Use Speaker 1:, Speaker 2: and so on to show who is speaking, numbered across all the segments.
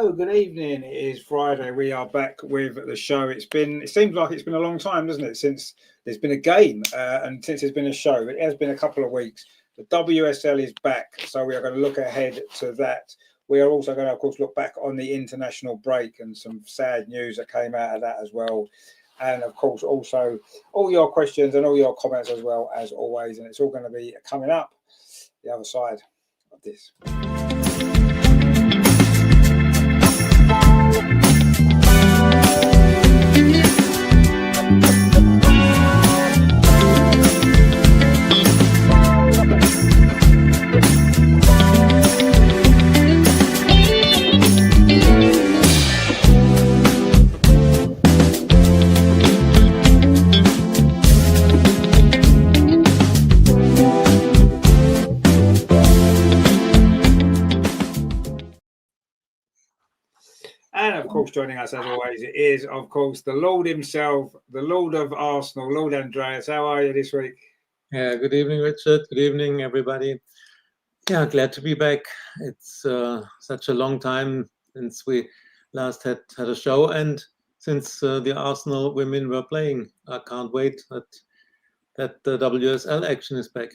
Speaker 1: Hello, good evening. It is Friday. We are back with the show. It seems like it's been a long time, doesn't it, since there's been a game and since there's been a show. It has been a couple of weeks. The WSL is back, so we are going to look ahead to that. We are also going to, of course, look back on the international break and some sad news that came out of that as well. And, of course, also all your questions and all your comments as well, as always. And it's all going to be coming up the other side of this. And, of course, joining us, as always, it is, of course, the Lord himself, the Lord of Arsenal, Lord Andreas. How are you this week?
Speaker 2: Yeah, good evening, Richard. Good evening, everybody. Yeah, glad to be back. It's such a long time since we last had a show, and since the Arsenal women were playing. I can't wait that the WSL action is back.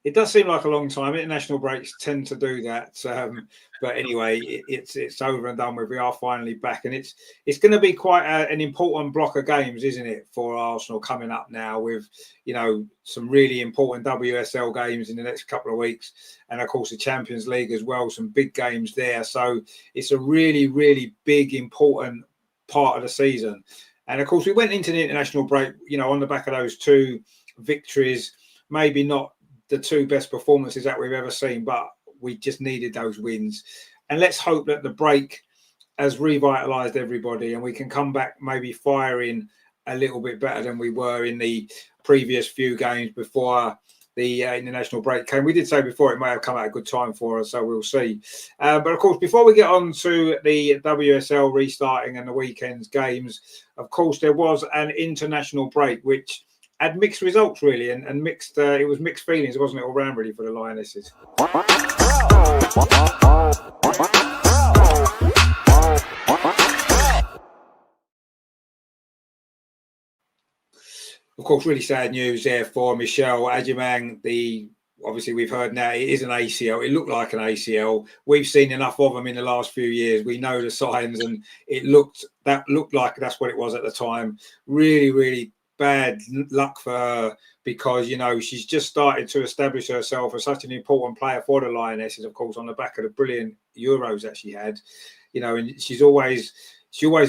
Speaker 1: It does seem like a long time. International breaks tend to do that, but anyway, it's over and done with. We are finally back, and it's going to be quite an important block of games, isn't it, for Arsenal coming up now with some really important WSL games in the next couple of weeks, and of course the Champions League as well. Some big games there, so it's a really, really big, important part of the season. And of course, we went into the international break, on the back of those two victories, maybe not the two best performances that we've ever seen, but we just needed those wins. And let's hope that the break has revitalized everybody and we can come back maybe firing a little bit better than we were in the previous few games before the international break came. We did say before it may have come at a good time for us, so we'll see. But of course, before we get on to the WSL restarting and the weekend's games, of course, there was an international break, which had mixed results, really, and mixed. It was mixed feelings, wasn't it, all round, really, for the Lionesses? Of course, really sad news there for Michelle Adjemang. Obviously, we've heard now it is an ACL. It looked like an ACL. We've seen enough of them in the last few years. We know the signs, and it looked like that's what it was at the time. Really, really bad luck for her because she's just started to establish herself as such an important player for the Lionesses, of course, on the back of the brilliant Euros that she had. And she always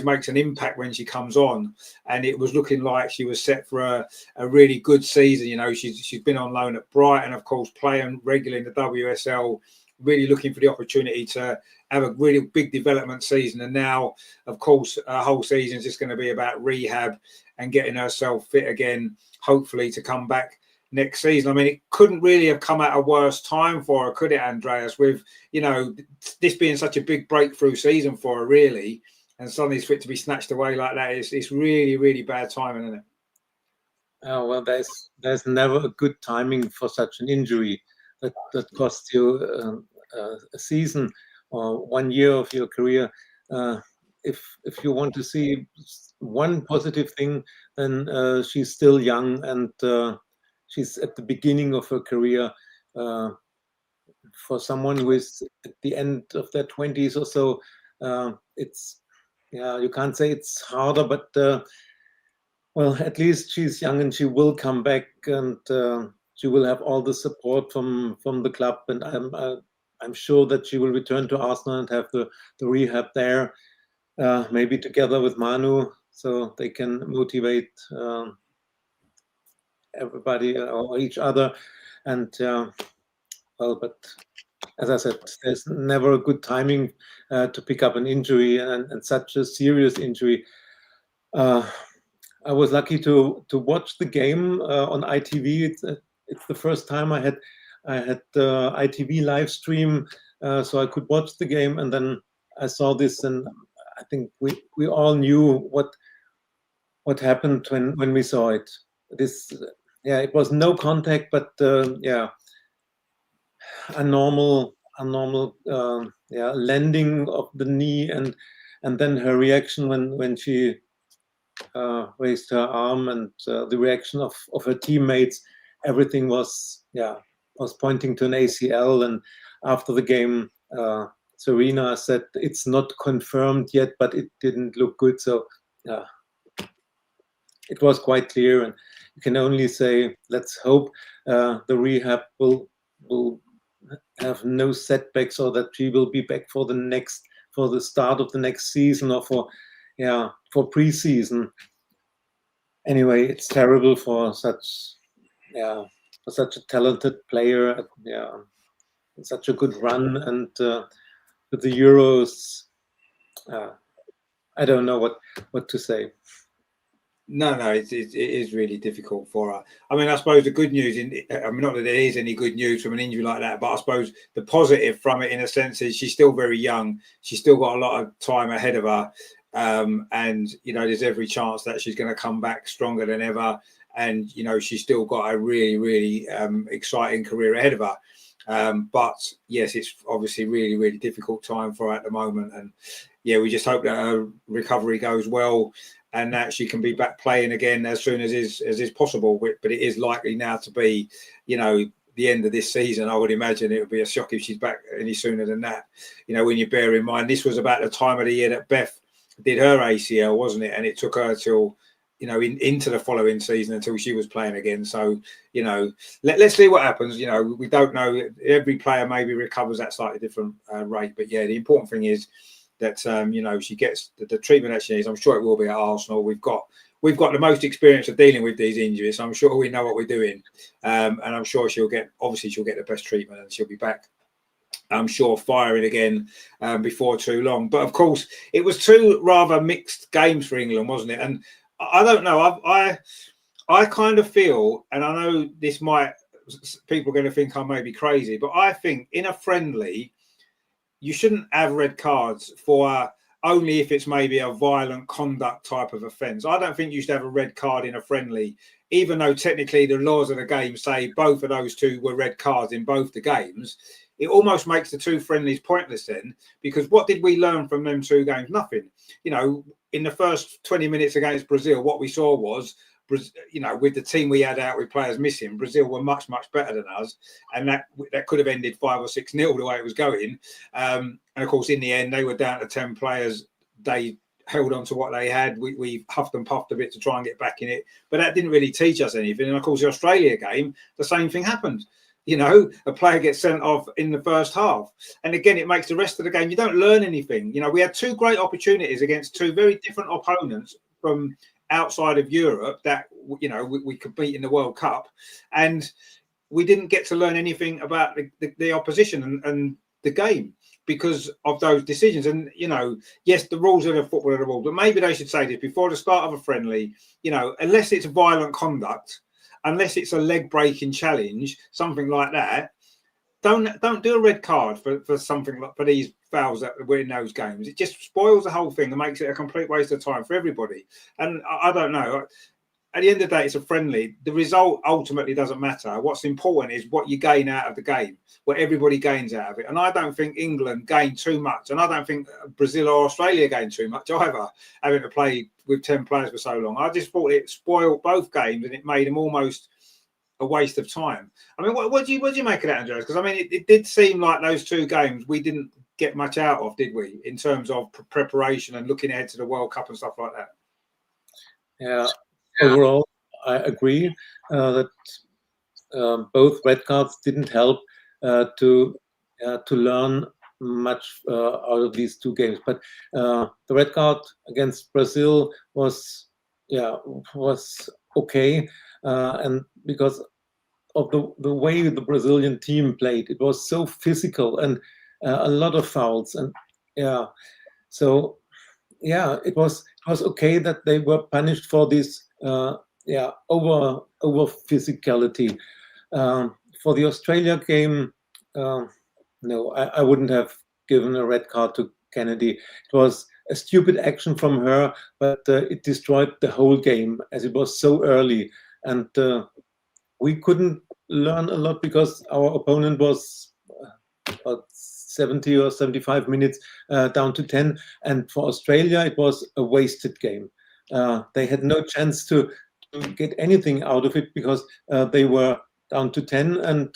Speaker 1: makes an impact when she comes on, and it was looking like she was set for a really good season. She's been on loan at Brighton, of course, playing regularly in the WSL, really looking for the opportunity to have a really big development season. And now, of course, her whole season is just going to be about rehab and getting herself fit again, hopefully to come back next season. I mean, it couldn't really have come at a worse time for her, could it, Andreas? With, this being such a big breakthrough season for her, really, and suddenly it's fit to be snatched away like that. It's really, really bad timing, isn't it?
Speaker 2: Well, there's never a good timing for such an injury that costs you a season or 1 year of your career. If you want to see one positive thing, then she's still young and she's at the beginning of her career. For someone who is at the end of their 20s or so, you can't say it's harder, but well, at least she's young and she will come back, and she will have all the support from the club, and I'm sure that she will return to Arsenal and have the rehab there, maybe together with Manu, so they can motivate everybody or each other. And but as I said, there's never a good timing to pick up an injury, and such a serious injury. I was lucky to watch the game on ITV. It's the first time I had the ITV live stream, so I could watch the game, and then I saw this, and I think we all knew what happened when we saw it. It was no contact, but a normal a normal landing of the knee, and then her reaction when she raised her arm, and the reaction of her teammates, everything was pointing to an ACL. And after the game, Serena said it's not confirmed yet, but it didn't look good. So it was quite clear, and you can only say, let's hope the rehab will have no setbacks, or that she will be back for the start of the next season, or for pre-season. Anyway, it's terrible for such a talented player, such a good run, and with the Euros, I don't know what to say.
Speaker 1: No, it is really difficult for her. I mean, I suppose the good news not that there is any good news from an injury like that, but I suppose the positive from it, in a sense, is she's still very young. She's still got a lot of time ahead of her. And, there's every chance that she's going to come back stronger than ever. And, she's still got a really, really exciting career ahead of her. But yes, it's obviously really, really difficult time for her at the moment. And we just hope that her recovery goes well, and that she can be back playing again as soon as is possible. But it is likely now to be, the end of this season. I would imagine it would be a shock if she's back any sooner than that. When you bear in mind, this was about the time of the year that Beth did her ACL, wasn't it? And it took her till, into the following season until she was playing again. So, let's see what happens. We don't know. Every player maybe recovers at slightly different rate. But the important thing is that, she gets the treatment that she needs. I'm sure it will be at Arsenal. We've got the most experience of dealing with these injuries. So I'm sure we know what we're doing. And I'm sure she'll get the best treatment, and she'll be back, I'm sure, firing again before too long. But of course, it was two rather mixed games for England, wasn't it? And I don't know. I kind of feel, and I know people are going to think I may be crazy, but I think in a friendly, you shouldn't have red cards for only if it's maybe a violent conduct type of offence. I don't think you should have a red card in a friendly, even though technically the laws of the game say both of those two were red cards in both the games. It almost makes the two friendlies pointless then, because what did we learn from them two games? Nothing. In the first 20 minutes against Brazil, what we saw was, with the team we had out with players missing, Brazil were much, much better than us. And that could have ended 5 or 6-0 the way it was going. And of course, in the end, they were down to 10 players. They held on to what they had. We huffed and puffed a bit to try and get back in it. But that didn't really teach us anything. And of course, the Australia game, the same thing happened. A player gets sent off in the first half. And again, it makes the rest of the game, you don't learn anything. We had two great opportunities against two very different opponents from outside of Europe that, we could beat in the World Cup. And we didn't get to learn anything about the opposition and the game because of those decisions. And, yes, the rules of the football are the rules, but maybe they should say this before the start of a friendly, unless it's violent conduct, unless it's a leg breaking challenge, something like that, don't do a red card for something like for these fouls that were in those games. It just spoils the whole thing and makes it a complete waste of time for everybody. And I don't know. At the end of the day, it's a friendly. The result ultimately doesn't matter. What's important is what you gain out of the game, what everybody gains out of it. And I don't think England gained too much. And I don't think Brazil or Australia gained too much either, having to play with 10 players for so long. I just thought it spoiled both games and it made them almost a waste of time. I mean, what do you make of that, Andreas? Because, I mean, it did seem like those two games we didn't get much out of, did we, in terms of preparation and looking ahead to the World Cup and stuff like that?
Speaker 2: Yeah. Overall, I agree that both red cards didn't help to learn much out of these two games. But the red card against Brazil was okay, and because of the way the Brazilian team played, it was so physical and a lot of fouls, and so it was okay that they were punished for this over physicality. For the Australia game, no, I wouldn't have given a red card to Kennedy. It was a stupid action from her, but it destroyed the whole game as it was so early, and we couldn't learn a lot because our opponent was 70 or 75 minutes down to 10. And for Australia, it was a wasted game. They had no chance to get anything out of it because they were down to 10 and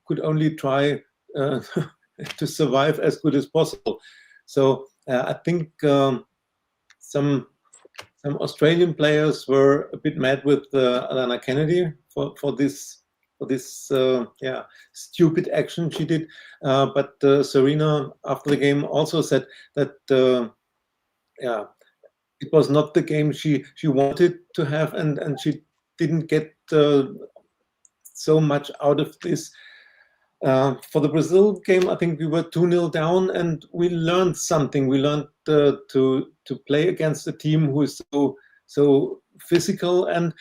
Speaker 2: could only try to survive as good as possible. So I think some Australian players were a bit mad with Alana Kennedy for this stupid action she did. But Serena after the game also said that it was not the game she wanted to have, and she didn't get so much out of this. For the Brazil game, I think we were 2-0 down, and we learned something. We learned to play against a team who is so physical and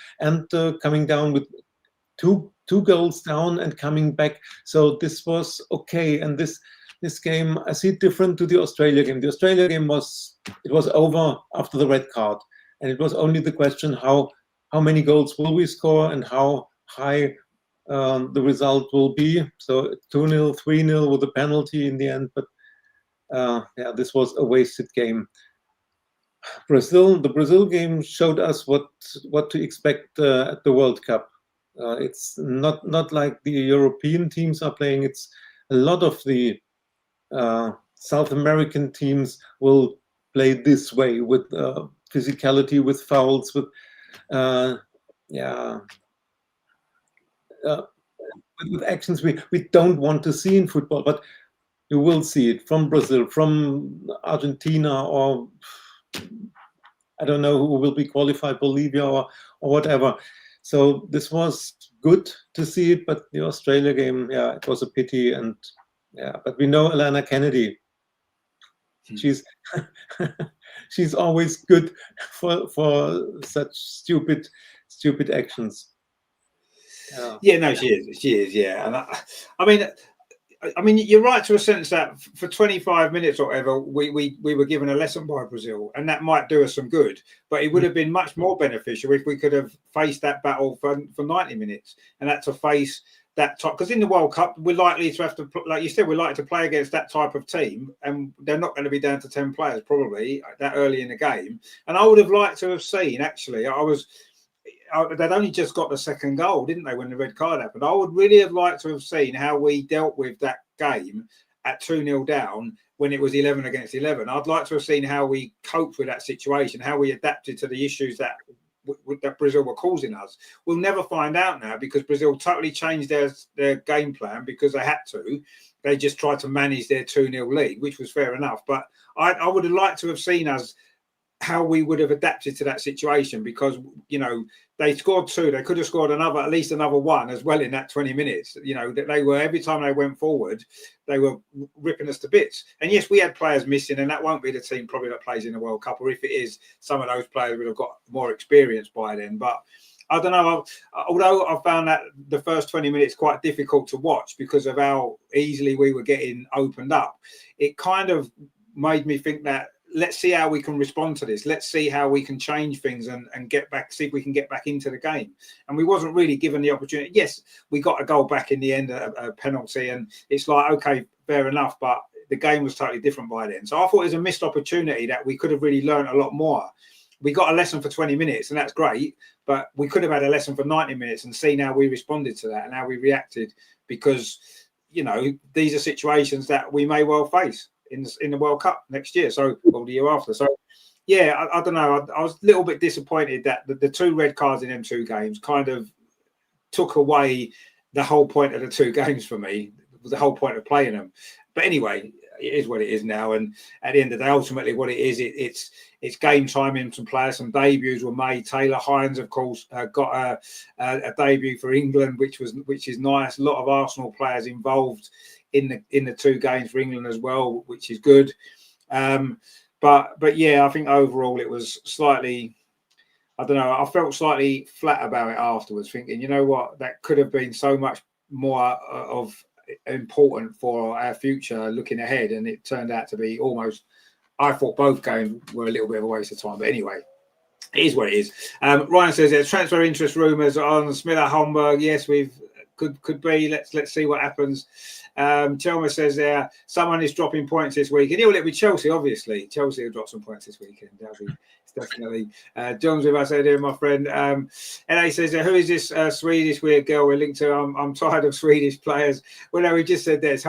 Speaker 2: coming down with two goals down and coming back. So this was okay. And this game, I see it different to the Australia game. The Australia game was over after the red card, and it was only the question how many goals will we score and how high the result will be. So 2-0, 3-0 with a penalty in the end. But this was a wasted game. The Brazil game showed us what to expect at the World Cup. It's not like the European teams are playing. It's a lot of the South American teams will play this way with physicality, with fouls, with with actions we don't want to see in football, but you will see it from Brazil, from Argentina, or I don't know who will be qualified, Bolivia or whatever. So this was good to see it, but the Australia game, it was a pity. And but we know Alana Kennedy. She's always good for such stupid actions.
Speaker 1: No, she is. Yeah, and I mean, you're right to a sense that for 25 minutes or whatever, we were given a lesson by Brazil, and that might do us some good. But it would have been much more beneficial if we could have faced that battle for 90 minutes, and had to face that type. Because in the World Cup, we're likely to have to, like you said, we're likely to play against that type of team, and they're not going to be down to 10 players probably that early in the game. And I would have liked to have seen, actually, they'd only just got the second goal, didn't they, when the red card happened? I would really have liked to have seen how we dealt with that game at 2-0 down when it was 11 against 11. I'd like to have seen how we coped with that situation, how we adapted to the issues that Brazil were causing us. We'll never find out now because Brazil totally changed their game plan because they had to. They just tried to manage their 2-0 lead, which was fair enough. But I would have liked to have seen us how we would have adapted to that situation, because they scored 2, they could have scored at least another 1 as well in that 20 minutes. That they were, every time they went forward, they were ripping us to bits. And yes, we had players missing, and that won't be the team probably that plays in the World Cup, or if it is, some of those players would have got more experience by then. But I don't know, although I found that the first 20 minutes quite difficult to watch because of how easily we were getting opened up, it kind of made me think that let's see how we can respond to this. Let's see how we can change things and get back, see if we can get back into the game. And we wasn't really given the opportunity. Yes, we got a goal back in the end, a penalty, and it's like, okay, fair enough, but the game was totally different by then. So I thought it was a missed opportunity that we could have really learned a lot more. We got a lesson for 20 minutes, and that's great, but we could have had a lesson for 90 minutes and seen how we responded to that and how we reacted, because, these are situations that we may well face in the World Cup next year, or the year after. So, I don't know. I was a little bit disappointed that the 2 red cards in them 2 games kind of took away the whole point of the 2 games for me, the whole point of playing them. But anyway, it is what it is now. And at the end of the day, ultimately what it is, it's game time in some players. Some debuts were made. Taylor Hines, of course, got a debut for England, which is nice. A lot of Arsenal players involved in the 2 games for England as well, which is good. But I think overall it was slightly, I don't know, I felt slightly flat about it afterwards, thinking, you know what, that could have been so much more of important for our future looking ahead, and it turned out to be almost, I thought both games were a little bit of a waste of time. But anyway, it is what it is. Ryan says there's transfer interest rumours on Smith at Homburg. Yes, could be. Let's see what happens. Chelmer says there someone is dropping points this weekend. It'll be Chelsea, obviously. Chelsea will drop some points this weekend. That'll be definitely. John's with us there, my friend. NA says, who is this Swedish weird girl we're linked to? I'm tired of Swedish players. Well, no, we just said that it's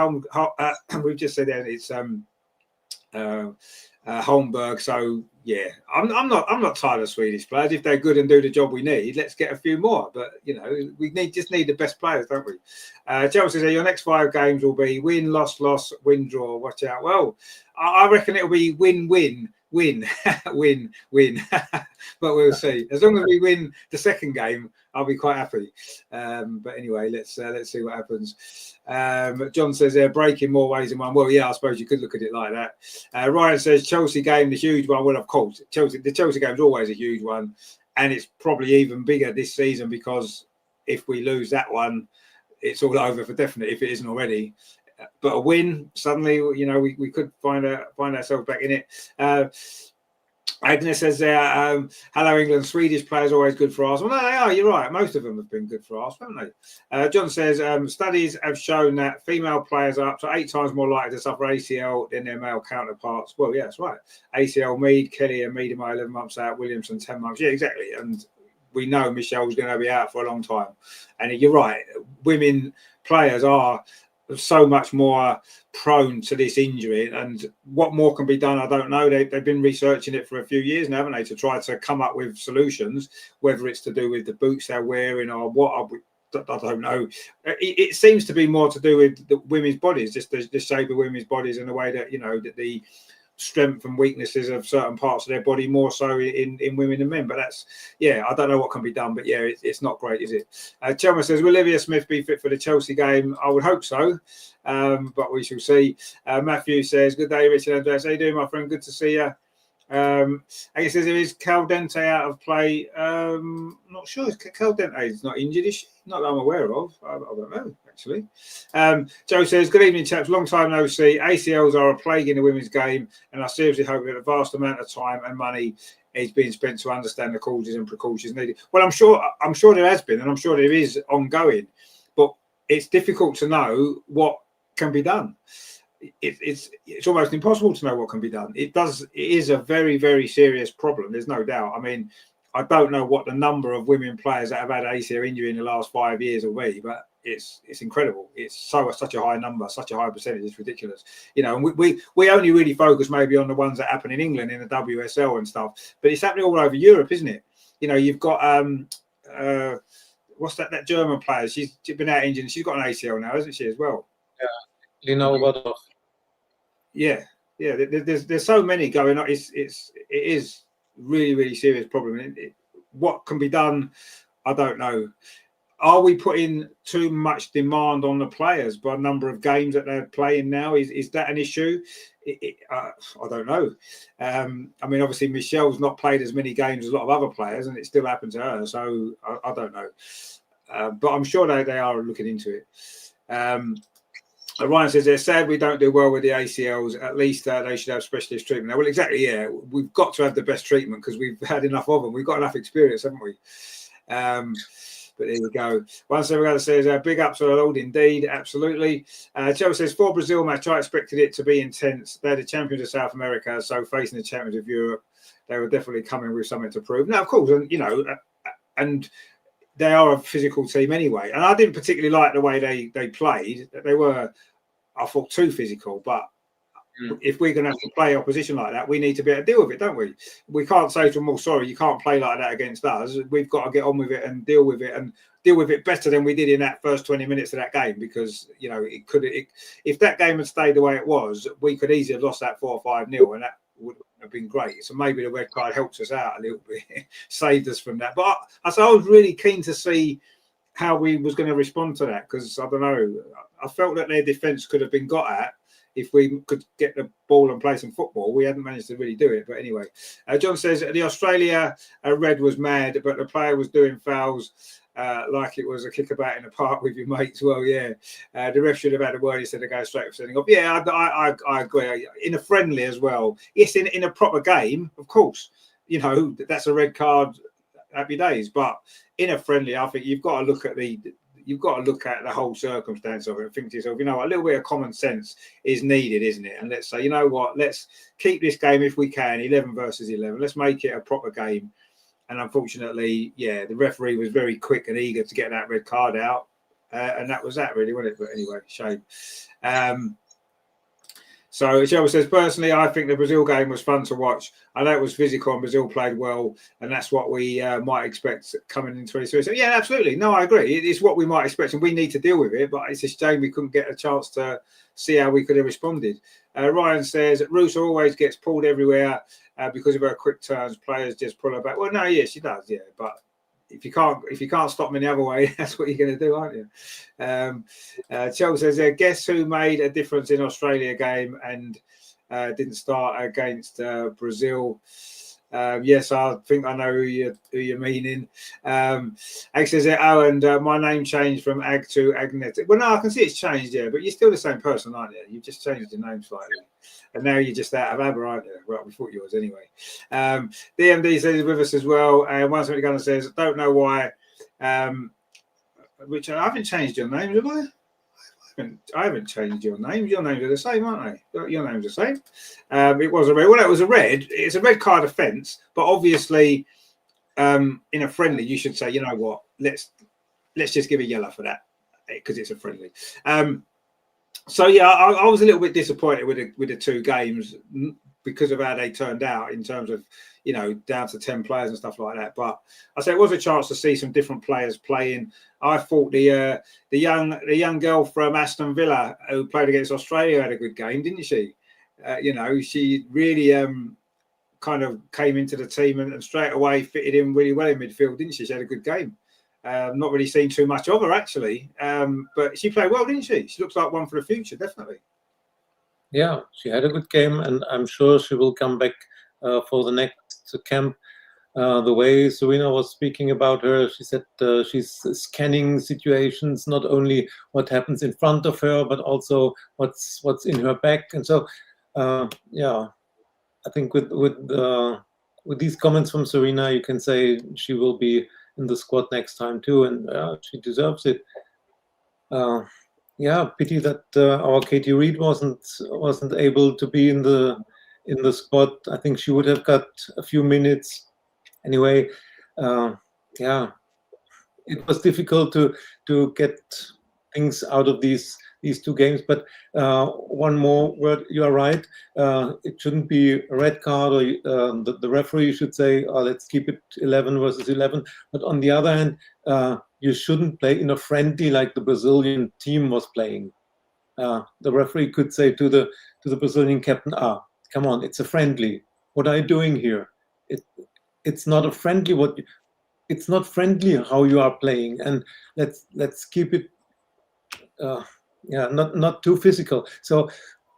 Speaker 1: we've just said that it's Holmberg. So yeah, I'm not tired of Swedish players. If they're good and do the job we need, let's get a few more. But we just need the best players, don't we? Chelsea says your next 5 games will be win, loss, win, draw. Watch out. Well, I reckon it'll be win, win, win, win. But we'll see. As long as we win the second game, I'll be quite happy. But anyway, let's see what happens. John says they're breaking more ways than one. Well, yeah, I suppose you could look at it like that. Ryan says Chelsea game, the huge one. Well, of course, the Chelsea game is always a huge one, and it's probably even bigger this season because if we lose that one, it's all over for definite if it isn't already. But a win, suddenly, we could find ourselves back in it. Agnes says there, hello England, Swedish players always good for Arsenal. No, they are, you're right. Most of them have been good for Arsenal, haven't they? John says, studies have shown that female players are up to 8 times more likely to suffer ACL than their male counterparts. Well, yeah, that's right. ACL, Mead, Kelly and Mead 11 months out, Williamson 10 months. Yeah, exactly. And we know Michelle's going to be out for a long time. And you're right, women players are so much more prone to this injury, and what more can be done, I don't know. They've been researching it for a few years now, haven't they, to try to come up with solutions, whether it's to do with the boots they're wearing or what. I don't know. It seems to be more to do with the women's bodies, just the shape of women's bodies and the way that that the strength and weaknesses of certain parts of their body more so in women than men. But that's, I don't know what can be done, but it's not great, is it? Chelmer says, will Olivia Smith be fit for the Chelsea game? I would hope so, but we shall see. Matthew says, good day, Richard Andreas. How you doing, my friend? Good to see you. I guess is Caldente out of play? Not sure. Caldente is not injured, is she? Not that I'm aware of. I don't know, actually. Joe says, good evening, chaps. Long time no see. ACLs are a plague in the women's game, and I seriously hope that a vast amount of time and money is being spent to understand the causes and precautions needed. Well, I'm sure there has been, and I'm sure there is ongoing, but it's difficult to know what can be done. It's almost impossible to know what can be done. It is a very, very serious problem. There's no doubt. I mean, I don't know what the number of women players that have had ACL injury in the last 5 years will be, but it's incredible. It's such a high number, such a high percentage. It's ridiculous. And we only really focus maybe on the ones that happen in England in the WSL and stuff, but it's happening all over Europe, isn't it? You've got what's that German player? She's been out injured. She's got an ACL now, hasn't she, as well?
Speaker 2: Yeah, Lina Obadov.
Speaker 1: Yeah. There's so many going on. It is really, really serious problem. What can be done, I don't know. Are we putting too much demand on the players by the number of games that they're playing now? Is that an issue? I don't know. I mean, obviously, Michelle's not played as many games as a lot of other players, and it still happened to her. So I don't know. But I'm sure they are looking into it. Ryan says they're sad we don't do well with the ACLs. At least they should have specialist treatment. Now, well, exactly, yeah. We've got to have the best treatment because we've had enough of them. We've got enough experience, haven't we? But there we go. Once everyone says, big ups to the Lord, indeed, absolutely. Joe says, for Brazil match, I expected it to be intense. They're the champions of South America, so facing the champions of Europe, they were definitely coming with something to prove. Now, of course, and they are a physical team anyway. And I didn't particularly like the way they played. They were, I thought, too physical. But if we're going to have to play opposition like that, we need to be able to deal with it, don't we? We can't say to them, well, sorry, you can't play like that against us. We've got to get on with it and deal with it better than we did in that first 20 minutes of that game, because, if that game had stayed the way it was, we could easily have lost that 4 or 5-0, and that would have been great. So maybe the red card helped us out a little bit, saved us from that. But I was really keen to see how we was going to respond to that, because I don't know, I felt that their defence could have been got at if we could get the ball and play some football. We hadn't managed to really do it. But anyway, John says the Australia red was mad, but the player was doing fouls like it was a kickabout in the park with your mates. Well, yeah, the ref should have had a word instead of going straight for setting up. Yeah, I agree. In a friendly as well. Yes, in a proper game, of course, that's a red card, happy days. But in a friendly, I think you've got to look at you've got to look at the whole circumstance of it and think to yourself, you know, a little bit of common sense is needed, isn't it? And let's say, you know what, let's keep this game if we can, 11 versus 11. Let's make it a proper game. And unfortunately, yeah, the referee was very quick and eager to get that red card out. And that was that, really, wasn't it? But anyway, shame. So Shelby says, personally, I think the Brazil game was fun to watch. I know it was physical and Brazil played well, and that's what we might expect coming in 23. So, yeah, absolutely. No, I agree. It's what we might expect, and we need to deal with it. But it's a shame we couldn't get a chance to see how we could have responded. Ryan says, Russo always gets pulled everywhere because of her quick turns. Players just pull her back. Well, no, yes, she does, yeah. But if you can't stop them in the other way, that's what you're going to do, aren't you? Chelsea says, guess who made a difference in Australia game and didn't start against Brazil? Yes, I think I know who you're meaning. Ag says, and my name changed from Ag to Agnetic. Well, no, I can see it's changed, yeah, but you're still the same person, aren't you? You've just changed your name slightly. And now you're just out of ABBA, aren't you? Well, we thought you was anyway. DMD says he's with us as well. And once again says, don't know why, which I haven't changed your name, have I? I haven't changed your names. Your names are the same, aren't they? Your names are the same. It was a red. Well, it was a red. It's a red card offence, but obviously, in a friendly, you should say, you know what? Let's just give a yellow for that because it's a friendly. So yeah, I was a little bit disappointed with the two games because of how they turned out in terms of, you know, down to 10 players and stuff like that. But I say it was a chance to see some different players playing. I thought the young girl from Aston Villa who played against Australia had a good game, didn't she? You know, she really kind of came into the team and straight away fitted in really well in midfield, didn't she? She had a good game. Not really seen too much of her actually, but she played well, didn't she? She looks like one for the future, definitely.
Speaker 2: Yeah, she had a good game, and I'm sure she will come back for the next camp. The way Serena was speaking about her, she said she's scanning situations, not only what happens in front of her, but also what's in her back. And so, yeah, I think with these comments from Serena, you can say she will be in the squad next time too, and she deserves it. Yeah, pity that our Katie Reid wasn't able to be in the squad. I think she would have got a few minutes. Anyway, yeah, it was difficult to get things out of these two games. But one more word, you are right. It shouldn't be a red card, or the referee should say, oh, let's keep it 11 versus 11. But on the other hand, you shouldn't play in a friendly like the Brazilian team was playing. The referee could say to the Brazilian captain, come on, it's a friendly. What are you doing here? It's not a friendly. It's not friendly how you are playing, and let's keep it not too physical. So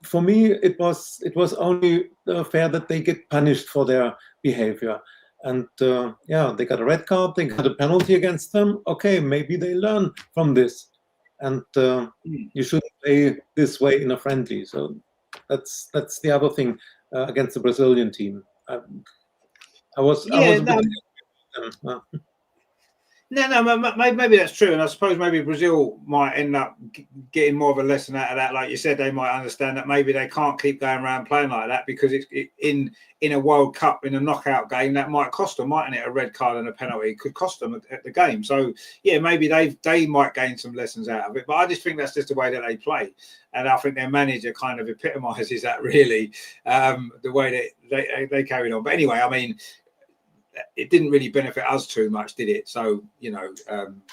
Speaker 2: for me, it was only fair that they get punished for their behavior. And they got a red card, they got a penalty against them. Okay, maybe they learn from this, and you shouldn't play this way in a friendly. So that's the other thing against the Brazilian team. I was a bit.
Speaker 1: No, maybe that's true, and I suppose maybe Brazil might end up getting more of a lesson out of that. Like you said, they might understand that maybe they can't keep going around playing like that because in a World Cup, in a knockout game, that might cost them, mightn't it? A red card and a penalty could cost them at the game. So yeah, maybe they might gain some lessons out of it. But I just think that's just the way that they play, and I think their manager kind of epitomises that really, the way that they carried on. But anyway, I mean, it didn't really benefit us too much, did it? So, you know,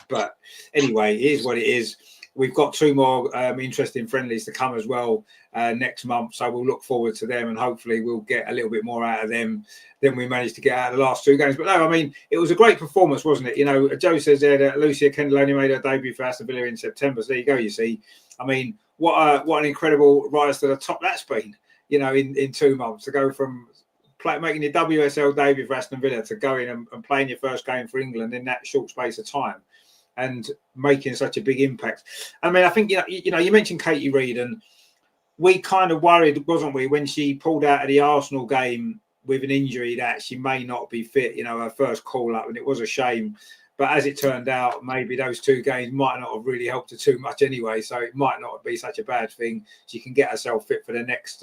Speaker 1: but anyway, it is what it is. We've got two more interesting friendlies to come as well next month. So we'll look forward to them, and hopefully we'll get a little bit more out of them than we managed to get out of the last two games. But no, I mean, it was a great performance, wasn't it? You know, Joe says there that Lucia Kendall only made her debut for Aston Villa in September. So there you go, you see. I mean, what an incredible rise to the top that's been, you know, in 2 months to go from making your WSL debut for Aston Villa to going and playing your first game for England in that short space of time and making such a big impact. I mean, I think, you know, you mentioned Katie Reid, and we kind of worried, wasn't we, when she pulled out of the Arsenal game with an injury that she may not be fit, you know, her first call up, and it was a shame. But as it turned out, maybe those 2 games might not have really helped her too much anyway. So it might not be such a bad thing. She can get herself fit for the next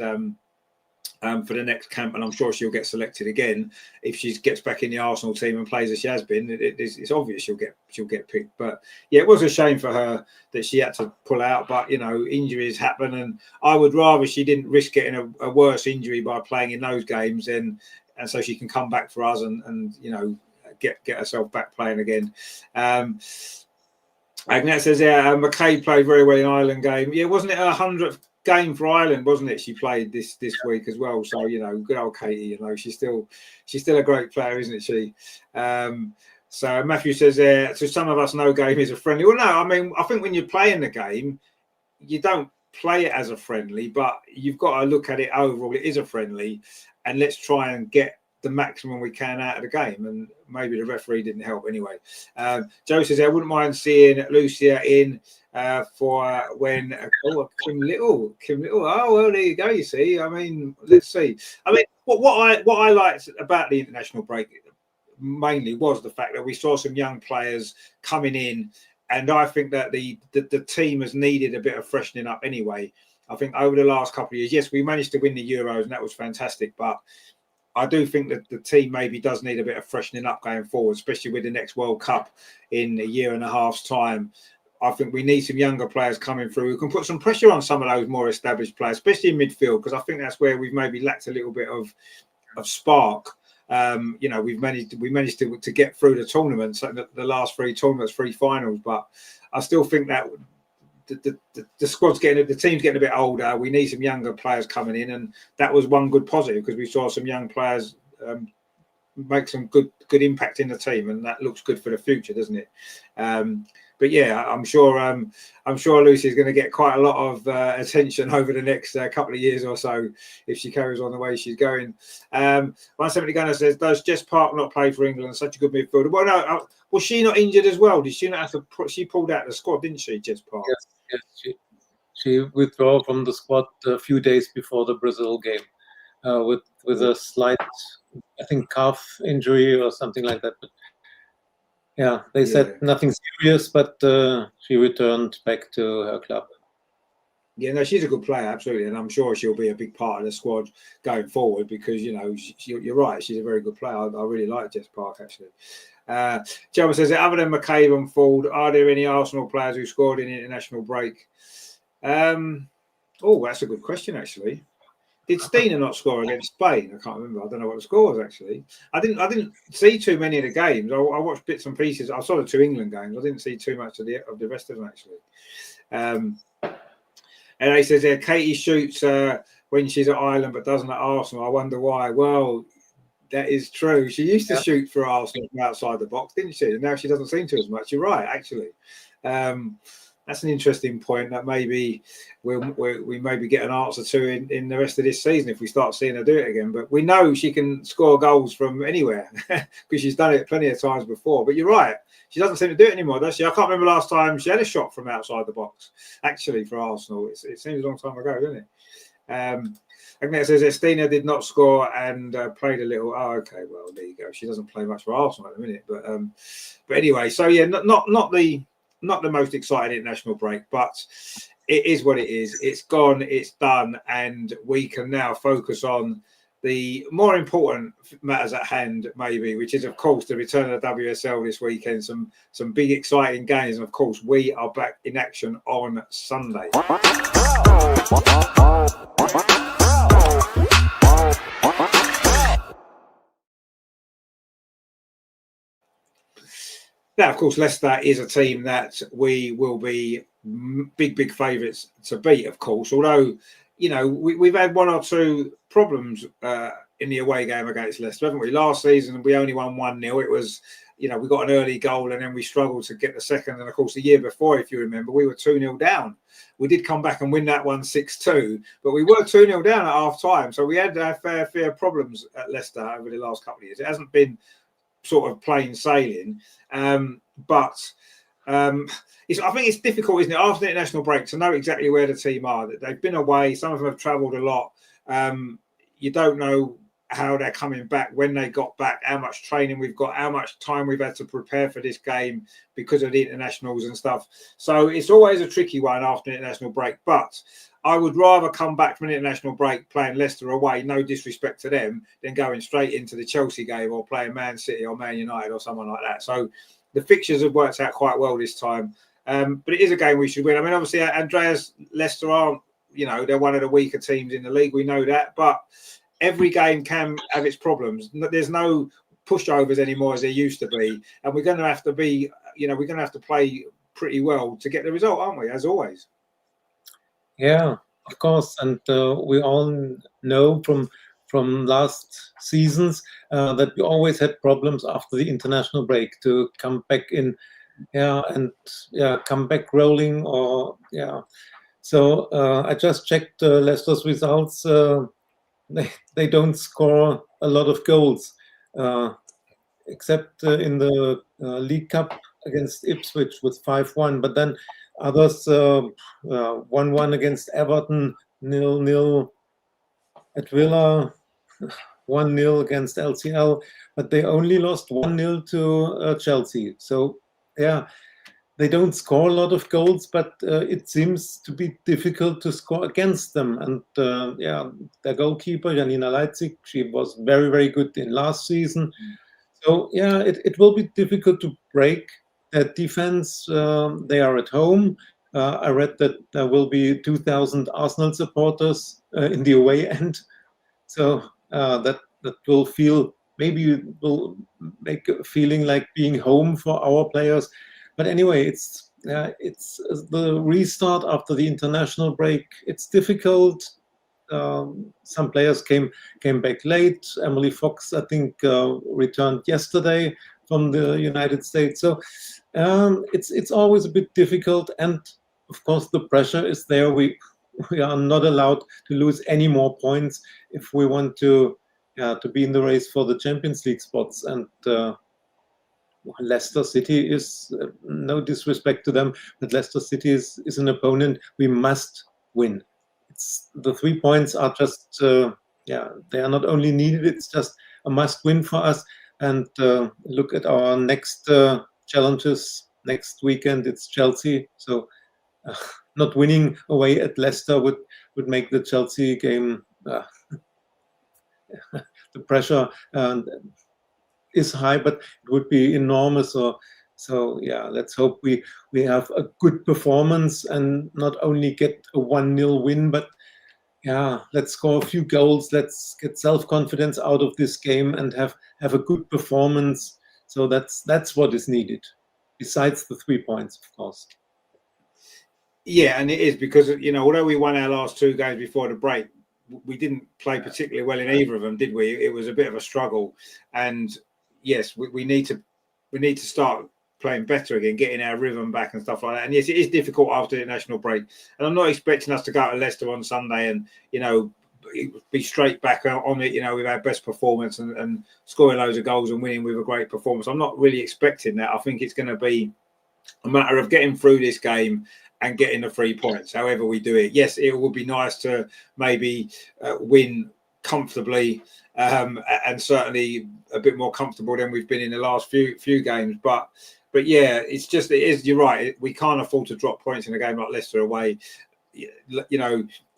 Speaker 1: camp, and I'm sure she'll get selected again if she gets back in the Arsenal team and plays as she has been. It's obvious she'll get picked. But yeah, it was a shame for her that she had to pull out. But injuries happen, and I would rather she didn't risk getting a worse injury by playing in those games, and so she can come back for us and get herself back playing again. Agnes says, McKay played very well in Ireland game. Yeah, wasn't it her 100th game for Ireland, wasn't it? She played this week as well. So good old Katie. She's still a great player, isn't she? So Matthew says, so some of us no game is a friendly. Well, no, I mean, I think when you're playing the game, you don't play it as a friendly, but you've got to look at it overall. It is a friendly, and let's try and get the maximum we can out of the game, and maybe the referee didn't help anyway. Joe says, I wouldn't mind seeing Lucia in for when Kim Little. Oh well, there you go. You see, I mean, let's see. I mean, what I liked about the international break mainly was the fact that we saw some young players coming in, and I think that the team has needed a bit of freshening up anyway. I think over the last couple of years, yes, we managed to win the Euros, and that was fantastic, but I do think that the team maybe does need a bit of freshening up going forward, especially with the next World Cup in a year and a half's time. I think we need some younger players coming through who can put some pressure on some of those more established players, especially in midfield, because I think that's where we've maybe lacked a little bit of spark. We managed to get through the tournaments, the last 3 tournaments, 3 finals, but I still think that the squad's the team's getting a bit older. We need some younger players coming in, and that was one good positive because we saw some young players make some good impact in the team, and that looks good for the future, doesn't it? But yeah, I'm sure Lucy's going to get quite a lot of attention over the next couple of years or so if she carries on the way she's going. 170 Gunner says, does Jess Park not play for England? Such a good midfielder. Well, no, was she not injured as well? Did she not have to? She pulled out the squad, didn't she, Jess Park?
Speaker 2: Yes, she withdrew from the squad a few days before the Brazil game with a slight, I think, calf injury or something like that. But yeah, they said nothing serious, but she returned back to her club.
Speaker 1: Yeah, no, she's a good player, absolutely, and I'm sure she'll be a big part of the squad going forward because you're right, she's a very good player. I really like Jess Park actually. Chelma says, other than McCabe and Ford, are there any Arsenal players who scored in the international break? That's a good question actually. Did Stina not score against Spain? I can't remember. I don't know what the score was actually. I didn't see too many of the games. I watched bits and pieces. I saw the 2 England games. I didn't see too much of the rest of them actually. And he says, Katie shoots when she's at Ireland but doesn't at Arsenal. I wonder why. Well, that is true. She used to shoot for Arsenal from outside the box, didn't she? And now she doesn't seem to as much. You're right, actually. That's an interesting point that maybe we maybe get an answer to in the rest of this season if we start seeing her do it again. But we know she can score goals from anywhere because she's done it plenty of times before. But you're right. She doesn't seem to do it anymore, does she? I can't remember last time she had a shot from outside the box, actually, for Arsenal. It seems a long time ago, doesn't it? Agnes says Stina did not score and played a little. Oh, okay. Well, there you go. She doesn't play much for Arsenal at the minute. But anyway, so yeah, not the most exciting international break, but it is what it is. It's gone, it's done, and we can now focus on the more important matters at hand, maybe, which is, of course, the return of the WSL this weekend. Some big, exciting games, and of course, we are back in action on Sunday. Now, of course, Leicester is a team that we will be big favourites to beat, of course. Although, we've had 1 or 2 problems in the away game against Leicester, haven't we? Last season, we only won 1-0. It was, we got an early goal and then we struggled to get the second. And, of course, the year before, if you remember, we were 2-0 down. We did come back and win that one 6-2, but we were 2-0 down at half-time. So we had a fair problems at Leicester over the last couple of years. It hasn't been sort of plain sailing. But I think it's difficult, isn't it, after the international break to know exactly where the team are. They've been away. Some of them have travelled a lot. You don't know how they're coming back, when they got back, how much training we've got, how much time we've had to prepare for this game because of the internationals and stuff. So it's always a tricky one after an international break. But I would rather come back from an international break playing Leicester away, no disrespect to them, than going straight into the Chelsea game or playing Man City or Man United or someone like that. So the fixtures have worked out quite well this time. But it is a game we should win. I mean, obviously, Andreas, Leicester aren't, they're one of the weaker teams in the league. We know that. But every game can have its problems. There's no pushovers anymore as there used to be. And we're going to have to be, we're going to have to play pretty well to get the result, aren't we, as always?
Speaker 2: Yeah, of course. And we all know from last seasons that we always had problems after the international break to come back in, come back rolling, or So I just checked Leicester's results. They don't score a lot of goals, except in the League Cup against Ipswich with 5-1. But then others 1-1 against Everton, 0-0 at Villa, 1-0 against LCL. But they only lost 1-0 to Chelsea. So they don't score a lot of goals, but it seems to be difficult to score against them. And their goalkeeper, Janina Leitzig, she was very, very good in last season. So, it will be difficult to break that defense. They are at home. I read that there will be 2,000 Arsenal supporters in the away end. So that will will make a feeling like being home for our players. But anyway, it's the restart after the international break. It's difficult. Some players came back late. Emily Fox, I think, returned yesterday from the United States. So it's always a bit difficult, and of course the pressure is there. We are not allowed to lose any more points if we want to be in the race for the Champions League spots. And Leicester City is, no disrespect to them, but Leicester City is an opponent we must win. The 3 points are just, they are not only needed, it's just a must win for us. And look at our next challenges. Next weekend, it's Chelsea. So not winning away at Leicester would make the Chelsea game, the pressure is high, but it would be enormous. So let's hope we have a good performance and not only get a 1-0 win, but let's score a few goals. Let's get self-confidence out of this game and have a good performance. So that's what is needed, besides the 3 points, of course.
Speaker 1: Yeah, and it is because, although we won our last 2 games before the break, we didn't play particularly well in either of them, did we? It was a bit of a struggle. And yes, we need to start playing better again, getting our rhythm back and stuff like that. And yes, it is difficult after the national break. And I'm not expecting us to go to Leicester on Sunday and, be straight back on it, with our best performance and scoring loads of goals and winning with a great performance. I'm not really expecting that. I think it's going to be a matter of getting through this game and getting the 3 points, however we do it. Yes, it would be nice to maybe win comfortably, and certainly a bit more comfortable than we've been in the last few games. But you're right. We can't afford to drop points in a game like Leicester away.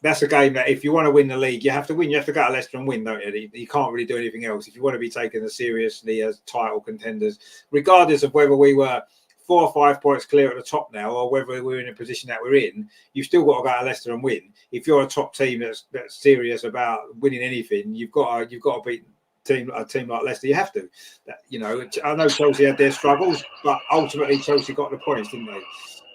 Speaker 1: That's a game that if you want to win the league, you have to win. You have to go to Leicester and win, don't you? You can't really do anything else if you want to be taken as seriously as title contenders, regardless of whether we were 4 or 5 points clear at the top now, or whether we're in a position that we're in. You've still got to go to Leicester and win. If you're a top team that's serious about winning anything, you've got to beat a team like Leicester. You have to. I know Chelsea had their struggles, but ultimately Chelsea got the points, didn't they?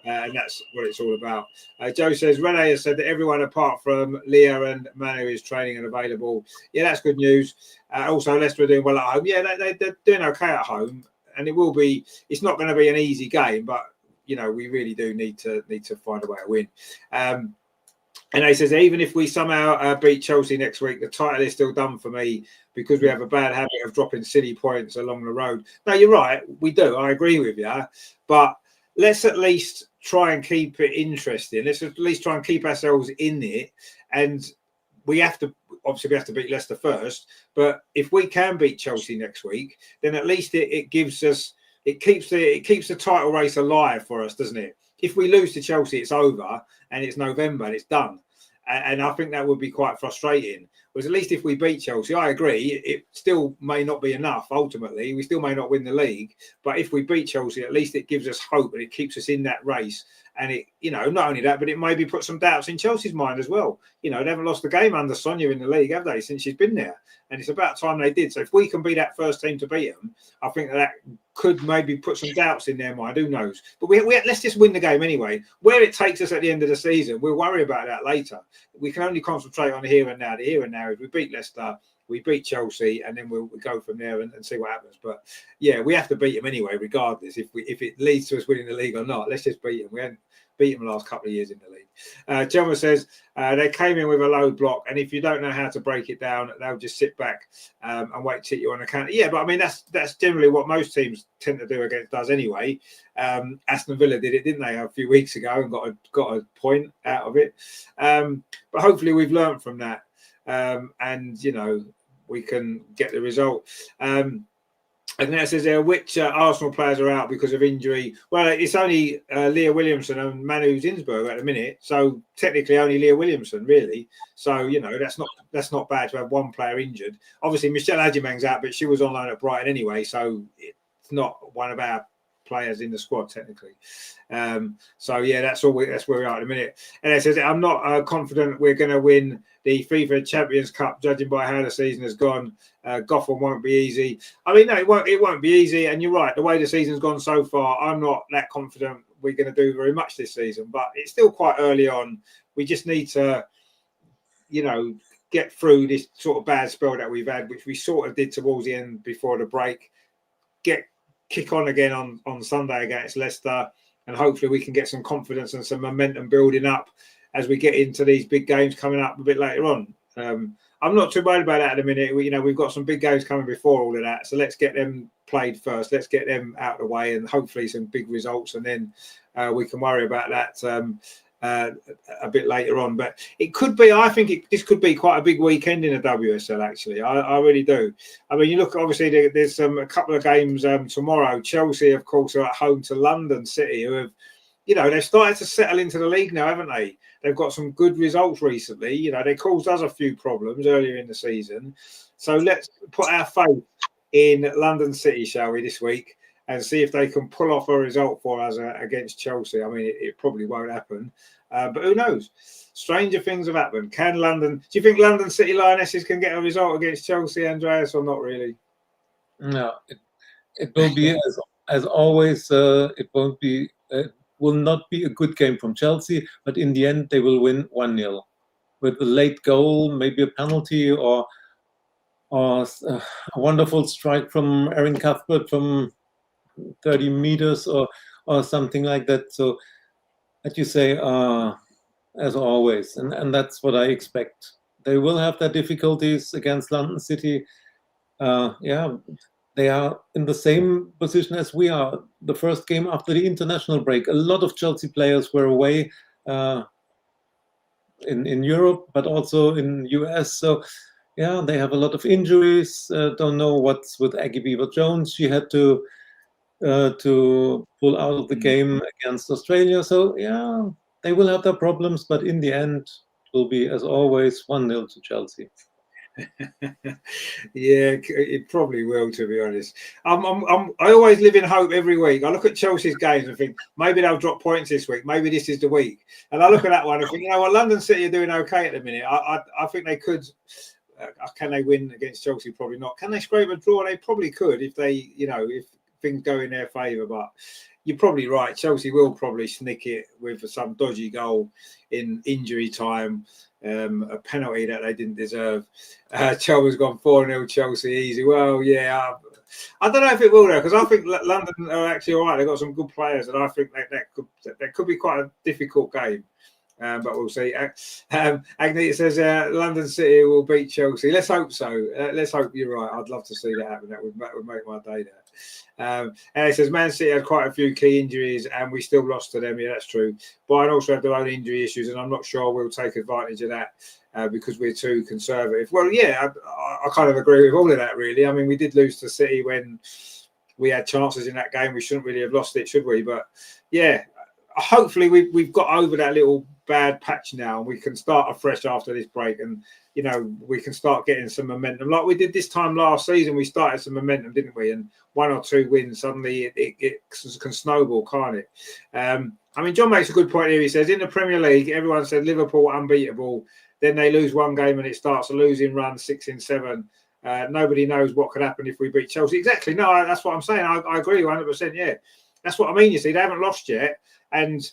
Speaker 1: And that's what it's all about. Joe says, Rene has said that everyone apart from Leah and Manu is training and available. Yeah, that's good news. Also, Leicester are doing well at home. Yeah, they're doing okay at home. And it's not going to be an easy game, but, we really do need to find a way to win. And he says, even if we somehow beat Chelsea next week, the title is still done for me because we have a bad habit of dropping silly points along the road. No, you're right. We do. I agree with you. But let's at least try and keep it interesting. Let's at least try and keep ourselves in it. And we have to, obviously we have to beat Leicester first. But if we can beat Chelsea next week, then at least it gives us, it keeps the title race alive for us, doesn't it? If we lose to Chelsea, it's over and it's November and it's done. And I think that would be quite frustrating. Whereas at least if we beat Chelsea, I agree, it still may not be enough ultimately. We still may not win the league. But if we beat Chelsea, at least it gives us hope and it keeps us in that race. And it, not only that, but it maybe put some doubts in Chelsea's mind as well. They haven't lost a game under Sonia in the league, have they, since she's been there? And it's about time they did. So if we can be that first team to beat them, I think that could maybe put some doubts in their mind. Who knows? But let's just win the game anyway. Where it takes us at the end of the season, we'll worry about that later. We can only concentrate on the here and now. The here and now is we beat Leicester, we beat Chelsea, and then we'll go from there and see what happens. But yeah, we have to beat them anyway, regardless if it leads to us winning the league or not. Let's just beat them. We haven't beat them the last couple of years in the league. Gemma says they came in with a low block, and if you don't know how to break it down, they'll just sit back and wait to hit you on the counter. Yeah, but I mean that's generally what most teams tend to do against us anyway. Aston Villa did it, didn't they, a few weeks ago, and got a point out of it. But hopefully we've learned from that, and we can get the result. And that says there, which Arsenal players are out because of injury? Well, it's only Leah Williamson and Manu Zinsberg at the minute. So technically only Leah Williamson, really. So, that's not bad to have one player injured. Obviously, Michelle Adjumang's out, but she was on loan at Brighton anyway. So it's not one of our players in the squad, technically. So, yeah, that's where we are at the minute. And it says, I'm not confident we're going to win the FIFA Champions Cup, judging by how the season has gone. Gotham won't be easy. I mean, no, it won't be easy. And you're right, the way the season's gone so far, I'm not that confident we're going to do very much this season. But it's still quite early on. We just need to, get through this sort of bad spell that we've had, which we sort of did towards the end before the break. Kick on again on Sunday against Leicester, and hopefully we can get some confidence and some momentum building up as we get into these big games coming up a bit later on. I'm not too worried about that at the minute. We've got some big games coming before all of that, so let's get them played first. Let's get them out of the way, and hopefully some big results, and then we can worry about that a bit later on. But it could be, I think this could be quite a big weekend in the WSL, actually. I really do. I mean, you look, obviously there's a couple of games tomorrow. Chelsea, of course, are at home to London City, who have, they've started to settle into the league now, haven't they? They've got some good results recently. They caused us a few problems earlier in the season. So let's put our faith in London City, shall we, this week, and see if they can pull off a result for us against Chelsea. I mean, it probably won't happen, but who knows? Stranger things have happened. Do you think London City Lionesses can get a result against Chelsea, Andreas, or not really?
Speaker 2: No, it will be as always. It won't be. Will not be a good game from Chelsea, but in the end they will win 1-0 with a late goal, maybe a penalty, or a wonderful strike from Erin Cuthbert from 30 meters or something like that. So, as you say, as always, and that's what I expect. They will have their difficulties against London City. They are in the same position as we are. The first game after the international break, a lot of Chelsea players were away in Europe, but also in US. So, they have a lot of injuries. Don't know what's with Aggie Beaver-Jones. She had to pull out of the game against Australia. So, they will have their problems, but in the end, it will be, as always, 1-0 to Chelsea.
Speaker 1: Yeah, it probably will, to be honest. I always live in hope every week. I look at Chelsea's games and think maybe they'll drop points this week. Maybe this is the week. And I look at that one and think, London City are doing okay at the minute. I think they could. Can they win against Chelsea? Probably not. Can they scrape a draw? They probably could if they, if things go in their favour. But you're probably right. Chelsea will probably snick it with some dodgy goal in injury time. A penalty that they didn't deserve. Chelsea's gone 4-0 Chelsea easy. Well, yeah, I don't know if it will though, because I think London are actually all right. They've got some good players, and I think that could be quite a difficult game. But we'll see. Agnes says London City will beat Chelsea. Let's hope so. Let's hope you're right. I'd love to see that happen. That would make my day. And it says Man City had quite a few key injuries and we still lost to them. Yeah, that's true. Bayern also have their own injury issues, and I'm not sure we'll take advantage of that because we're too conservative. Well, yeah, I kind of agree with all of that, really. I mean, we did lose to City when we had chances in that game. We shouldn't really have lost it, should we? But yeah, hopefully we've got over that little bad patch now, and we can start afresh after this break, and we can start getting some momentum like we did this time last season. We started some momentum, didn't we? And 1 or 2 wins, suddenly it can snowball, can't it? I mean, John makes a good point here. He says in the Premier League, everyone said Liverpool unbeatable, then they lose one game and it starts a losing run, 6 in 7. Nobody knows what could happen if we beat Chelsea. Exactly. No, that's what I'm saying. I agree 100%. Yeah, that's what I mean. You see, they haven't lost yet, and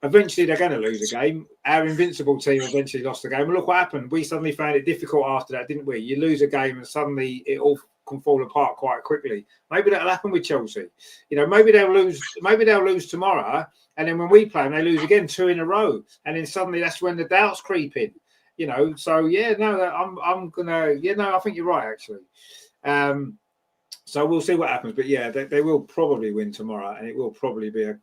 Speaker 1: eventually they're going to lose a game. Our invincible team eventually lost the game. And look what happened. We suddenly found it difficult after that, didn't we? You lose a game and suddenly it all can fall apart quite quickly. Maybe that'll happen with Chelsea. Maybe they'll lose. Maybe they'll lose tomorrow, and then when we play them, they lose again 2 in a row, and then suddenly that's when the doubts creep in. So yeah, no, I'm gonna. Yeah, no, I think you're right actually. So we'll see what happens, but yeah, they will probably win tomorrow, and it will probably be a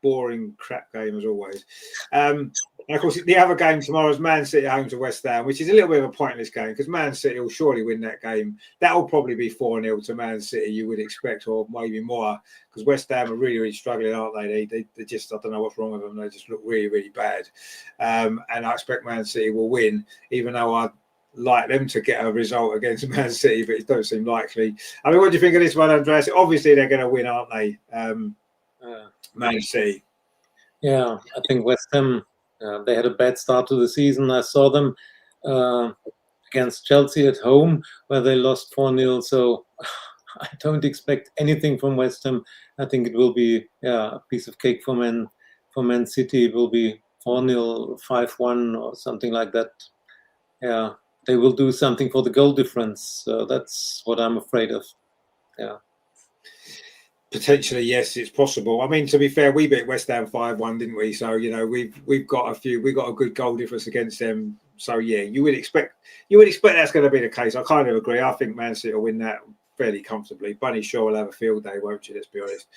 Speaker 1: boring crap game as always. And of course, the other game tomorrow is Man City home to West Ham, which is a little bit of a pointless game because Man City will surely win that game. That will probably be 4-0 to Man City, you would expect, or maybe more, because West Ham are really, really struggling, aren't they? They just, I don't know what's wrong with them. They just look really, really bad. And I expect Man City will win, even though I like them to get a result against Man City, but it don't seem likely. I mean, what do you think of this one, Andreas? Obviously, they're going to win, aren't they? Man City.
Speaker 2: Yeah, I think West Ham, they had a bad start to the season. I saw them against Chelsea at home where they lost 4-0. So I don't expect anything from West Ham. I think it will be a piece of cake for Man City. It will be 4-0, 5-1 or something like that. Yeah, they will do something for the goal difference. So that's what I'm afraid of. Yeah.
Speaker 1: Potentially, yes, it's possible. I mean, to be fair, we beat West Ham 5-1, didn't we? So we've got a good goal difference against them. So yeah, you would expect that's going to be the case. I kind of agree. I think Man City will win that fairly comfortably. Bunny Shaw will have a field day, won't she? Let's be honest.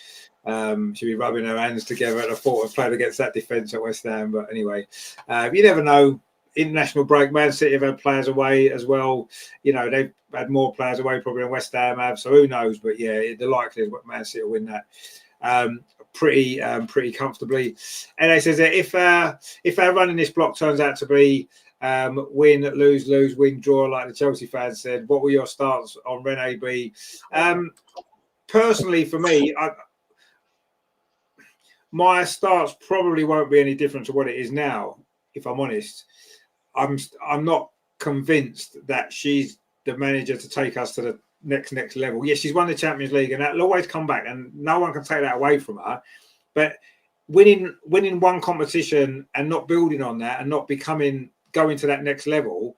Speaker 1: She'll be rubbing her hands together at the thought of playing against that defence at West Ham. But anyway, you never know. International break, Man City have had players away as well. They've had more players away probably than West Ham have, so who knows? But yeah, the likelihood is Man City will win that pretty comfortably. And it says that if our run in this block turns out to be win, lose, win, draw, like the Chelsea fans said, what will your stance on Rene be? Personally, for me, my stance probably won't be any different to what it is now, if I'm honest. I'm not convinced that she's the manager to take us to the next level. Yes, she's won the Champions League, and that'll always come back, and no one can take that away from her. But winning one competition and not building on that and not going to that next level,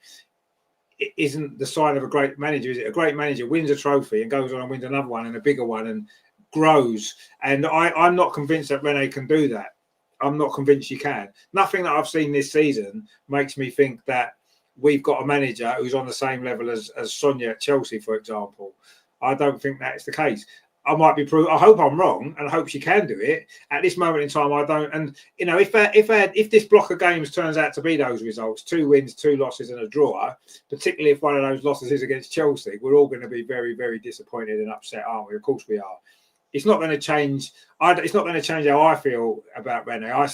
Speaker 1: it isn't the sign of a great manager, is it? A great manager wins a trophy and goes on and wins another one and a bigger one and grows. And I'm not convinced that Rene can do that. I'm not convinced she can. Nothing that I've seen this season makes me think that we've got a manager who's on the same level as Sonia at Chelsea, for example. I don't think that's the case. I might be proved. I hope I'm wrong, and I hope she can do it. At this moment in time, I don't. And if this block of games turns out to be those results, 2 wins, 2 losses, and a draw, particularly if one of those losses is against Chelsea, we're all going to be very, very disappointed and upset, aren't we? Of course we are. It's not going to change. It's not going to change how I feel about Rene. I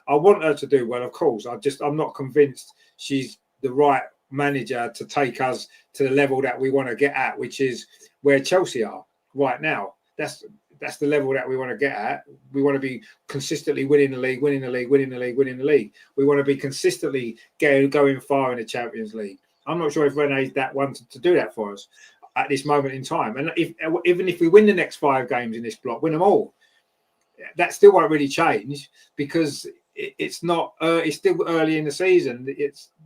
Speaker 1: want her to do well, of course. I'm not convinced she's the right manager to take us to the level that we want to get at, which is where Chelsea are right now. That's the level that we want to get at. We want to be consistently winning the league. We want to be consistently going far in the Champions League. I'm not sure if Rene's that one to do that for us at this moment in time. And even if we win the next 5 games in this block, win them all, that still won't really change because it's still early in the season.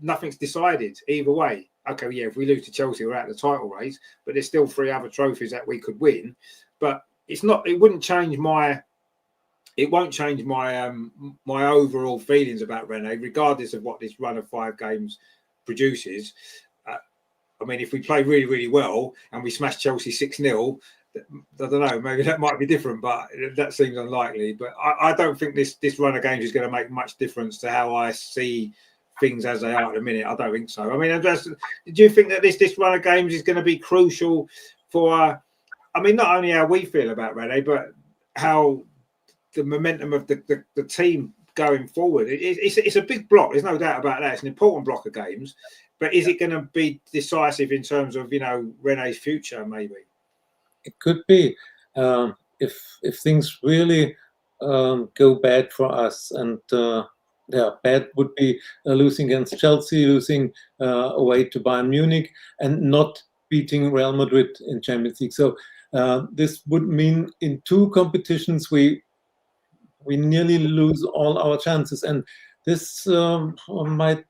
Speaker 1: Nothing's decided either way. Okay, yeah, if we lose to Chelsea, we're out of the title race, but there's still 3 other trophies that we could win. But it wouldn't change my it won't change my overall feelings about Rennes, regardless of what this run of 5 games produces. I mean, if we play really, really well and we smash Chelsea 6-0, I don't know, maybe that might be different, but that seems unlikely. But I don't think this run of games is going to make much difference to how I see things as they are at the minute. I don't think so. I mean, Andreas, do you think that this run of games is going to be crucial for, I mean, not only how we feel about Rennes, but how the momentum of the team going forward? It's a big block. There's no doubt about that. It's an important block of games. But is it going to be decisive in terms of, Rennes's future, maybe?
Speaker 2: It could be. If things really go bad for us, and bad would be losing against Chelsea, losing away to Bayern Munich, and not beating Real Madrid in Champions League. So this would mean in 2 competitions we nearly lose all our chances, and this might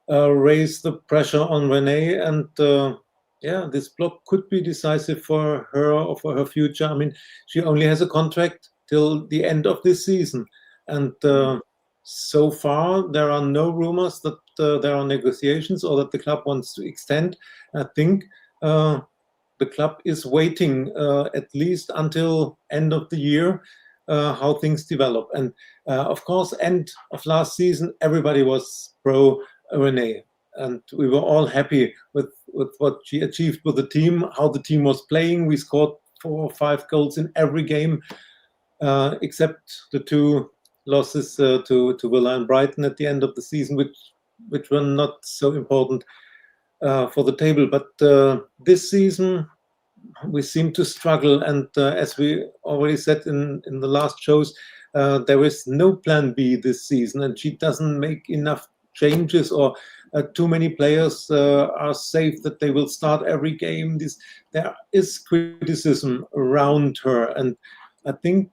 Speaker 2: raise the pressure on Rennes, and this block could be decisive for her or for her future. I mean, she only has a contract till the end of this season, and so far there are no rumors that there are negotiations or that the club wants to extend. I think the club is waiting at least until end of the year how things develop. And of course, end of last season, everybody was pro Rennes, and we were all happy with what she achieved with the team, how the team was playing. We scored 4 or 5 goals in every game, except the 2 losses to Villa and Brighton at the end of the season, which were not so important for the table. But this season we seem to struggle, and as we already said in the last shows, there is no plan B this season, and she doesn't make enough changes, or too many players are safe that they will start every game. There is criticism around her, and I think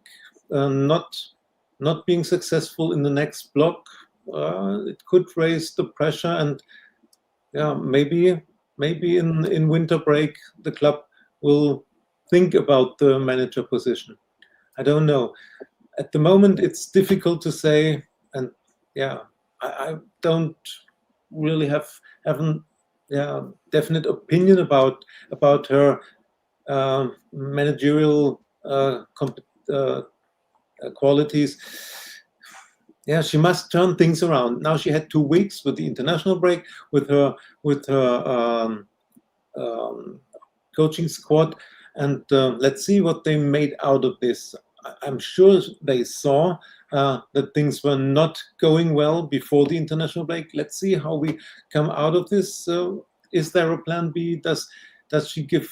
Speaker 2: not being successful in the next block, it could raise the pressure, and maybe in winter break the club will think about the manager position. I don't know. At the moment, it's difficult to say, and I don't really have a definite opinion about her managerial qualities. She must turn things around. Now she had 2 weeks with the international break, with her coaching squad, and let's see what they made out of this. I'm sure they saw that things were not going well before the international break. Let's see how we come out of this. Is there a plan B? Does she give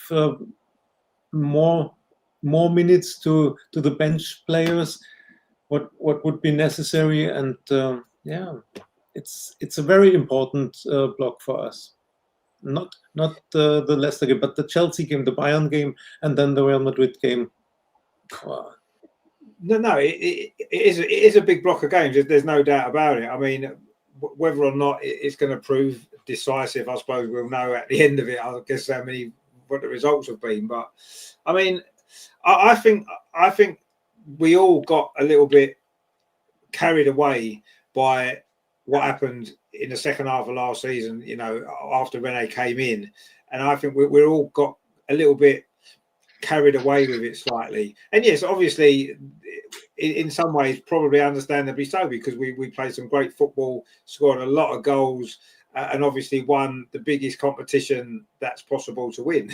Speaker 2: more minutes to the bench players? What would be necessary? And it's a very important block for us. Not the Leicester game, but the Chelsea game, the Bayern game, and then the Real Madrid game.
Speaker 1: No, it is a big block of games. There's no doubt about it. I mean, whether or not it's going to prove decisive, I suppose we'll know at the end of it. I guess what the results have been. But I mean, I think we all got a little bit carried away by what happened in the second half of last season, after Rennes came in. And I think we're all got a little bit carried away with it slightly. And yes, obviously, in some ways, probably understandably so, because we played some great football, scored a lot of goals, and obviously won the biggest competition that's possible to win.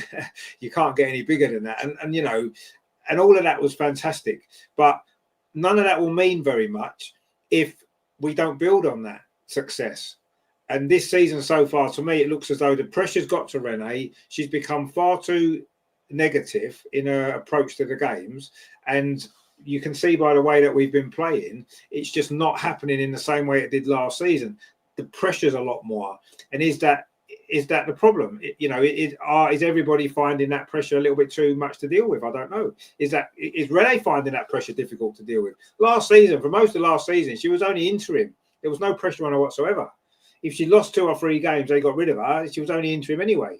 Speaker 1: You can't get any bigger than that. And all of that was fantastic. But none of that will mean very much if we don't build on that success. And this season so far, to me, it looks as though the pressure's got to Rennes. She's become far too negative in her approach to the games. And you can see by the way that we've been playing, it's just not happening in the same way it did last season. The pressure's a lot more. And is that the problem? Is everybody finding that pressure a little bit too much to deal with? I don't know. Is Rennes finding that pressure difficult to deal with? Last season, for most of last season, she was only interim. There was no pressure on her whatsoever. If she lost 2 or 3 games, they got rid of her. She was only interim anyway.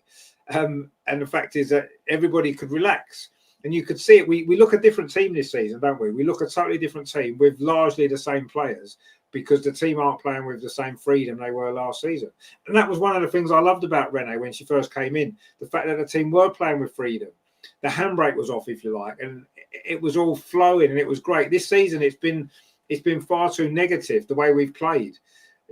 Speaker 1: And the fact is that everybody could relax. And you could see it. We look a different team this season, don't we? We look a totally different team with largely the same players because the team aren't playing with the same freedom they were last season. And that was one of the things I loved about Renee when she first came in, the fact that the team were playing with freedom. The handbrake was off, if you like, and it was all flowing and it was great. This season, it's been far too negative, the way we've played.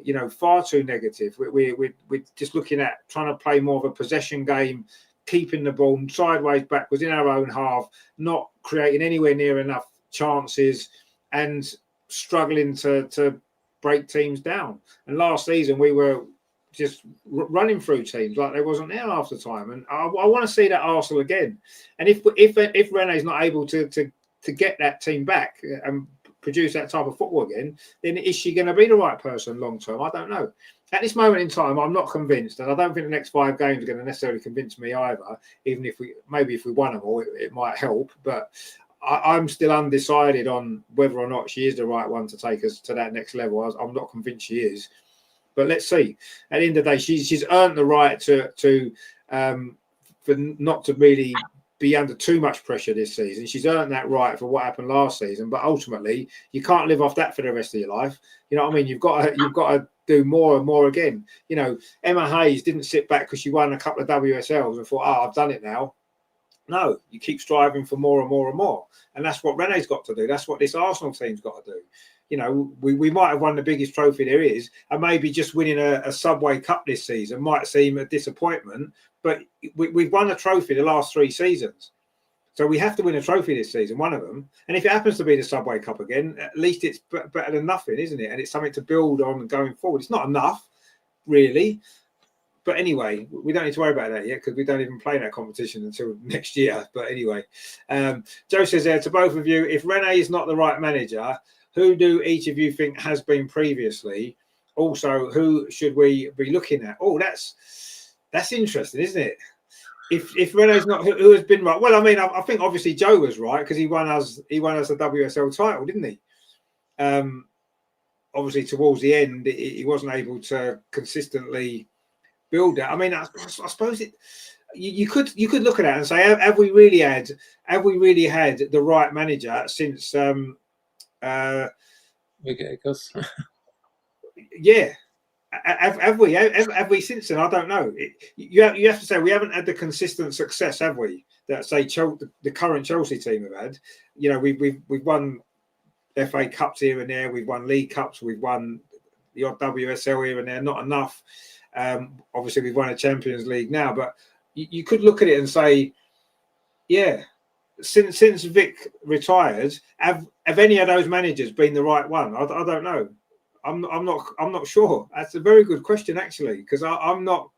Speaker 1: You know, far too negative. We're just looking at trying to play more of a possession game, keeping the ball sideways, backwards in our own half, not creating anywhere near enough chances and struggling to break teams down. And last season we were just running through teams like they wasn't there half the time. And I want to see that Arsenal again. And if Rene's not able to get that team back and produce that type of football again, then is she going to be the right person long term? I don't know. At this moment in time, I'm not convinced, and I don't think the next 5 games are going to necessarily convince me either. Even if we won them all, it might help. But I'm still undecided on whether or not she is the right one to take us to that next level. I'm not convinced she is. But let's see. At the end of the day, she's earned the right for not to really be under too much pressure this season. She's earned that right for what happened last season. But ultimately, you can't live off that for the rest of your life. You know what I mean? You've got to do more and more again. You know, Emma Hayes didn't sit back because she won a couple of WSLs and thought, I've done it now. No, you keep striving for more and more and more. And that's what Rene's got to do. That's what this Arsenal team's got to do. You know, we might have won the biggest trophy there is, and maybe just winning a Subway Cup this season might seem a disappointment, but we've won a trophy the last 3 seasons. So we have to win a trophy this season, one of them. And if it happens to be the Subway Cup again, at least it's better than nothing, isn't it? And it's something to build on going forward. It's not enough, really. But anyway, we don't need to worry about that yet because we don't even play that competition until next year. But anyway, Joe says there to both of you, if Rene is not the right manager, who do each of you think has been previously? Also, who should we be looking at? Oh, that's interesting, isn't it? If Rene's not, who has been right? Well, I mean, I think obviously Joe was right because he won us the WSL title, didn't he? Obviously, towards the end, he wasn't able to consistently build that. I mean, I suppose you could look at that and say, have we really had the right manager since? Yeah. Have we since then? I don't know. You have to say we haven't had the consistent success, have we? That say the current Chelsea team have had. You know, we've won FA Cups here and there. We've won League Cups. We've won the odd WSL here and there. Not enough. Obviously, we've won a Champions League now, but you could look at it and say, yeah. Since Vic retired, have any of those managers been the right one? I don't know. I'm not sure. That's a very good question actually, because I'm not.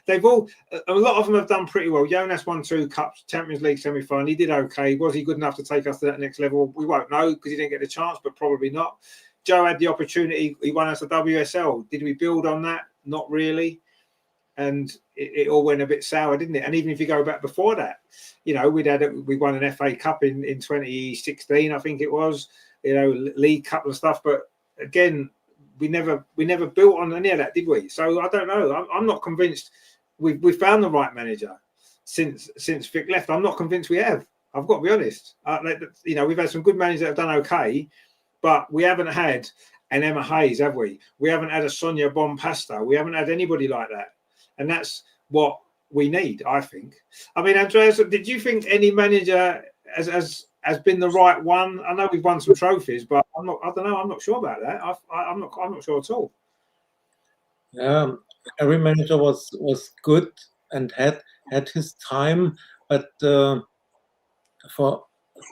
Speaker 1: They've all a lot of them have done pretty well. Jonas won 2 cups, Champions League semi-final. He did okay. Was he good enough to take us to that next level? We won't know because he didn't get the chance, but probably not. Joe had the opportunity. He won us a WSL. Did we build on that? Not really. And it all went a bit sour, didn't it? And even if you go back before that, you know, we won an FA Cup in 2016, I think it was, you know, League Cup and stuff. But again, we never built on any of that, did we? So I don't know. I'm not convinced we found the right manager since Vic left. I'm not convinced we have. I've got to be honest. You know, we've had some good managers that have done okay, but we haven't had an Emma Hayes, have we? We haven't had a Sonia Bompasta. We haven't had anybody like that. And that's what we need, I think. I mean, Andreas, did you think any manager has been the right one? I know we've won some trophies, but I don't know. I'm not sure about that. I'm not sure at all.
Speaker 2: Every manager was good and had his time, but for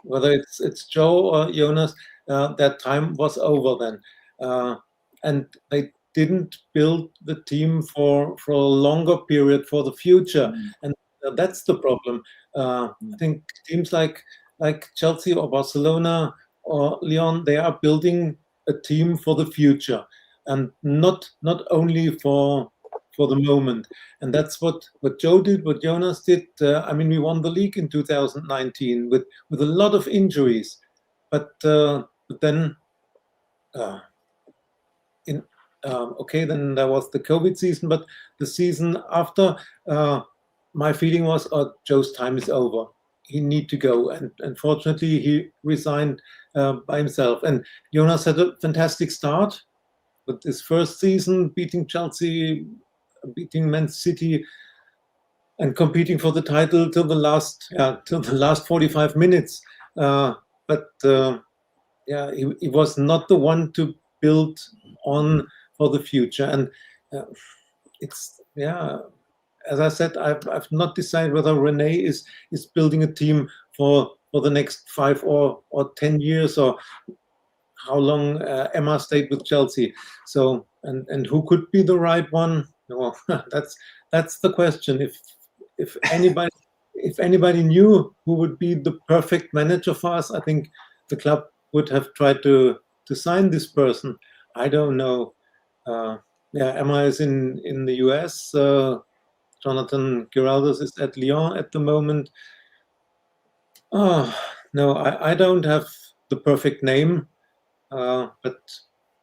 Speaker 2: whether it's Joe or Jonas, that time was over then, and they didn't build the team for a longer period for the future, and that's the problem. I think teams like Chelsea or Barcelona or Lyon, they are building a team for the future, and not only for the moment. And that's what Joe did, what Jonas did. I mean, we won the league in 2019 with a lot of injuries, but then. Then there was the COVID season, but the season after, my feeling was, Joe's time is over. he need to go, and unfortunately he resigned by himself. And Jonas had a fantastic start with his first season, beating Chelsea, beating Man City, and competing for the title till the last 45 minutes. He was not the one to build on for the future. And it's as I said, I've not decided whether Rene is building a team for the next 5 or 10 years, or how long Emma stayed with Chelsea. So and who could be the right one? Well, that's the question. If anybody knew who would be the perfect manager for us, I think the club would have tried to sign this person. I don't know. Emma is in the US. Jonathan Giraldes is at Lyon at the moment. Oh, no, I don't have the perfect name. But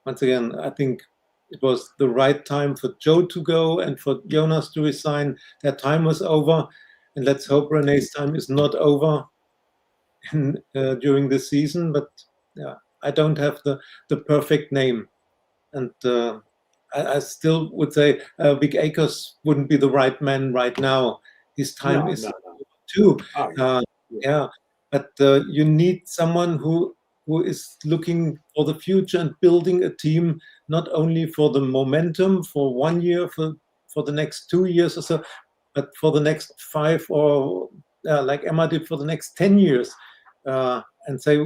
Speaker 2: once again, I think it was the right time for Joe to go and for Jonas to resign. Their time was over. And let's hope Rene's time is not over during this season. But I don't have the perfect name. And I still would say Vic Akers wouldn't be the right man right now. His time is too. But you need someone who is looking for the future and building a team, not only for the momentum for 1 year, for the next 2 years or so, but for the next 5, or like Emma did, for the next 10 years, and say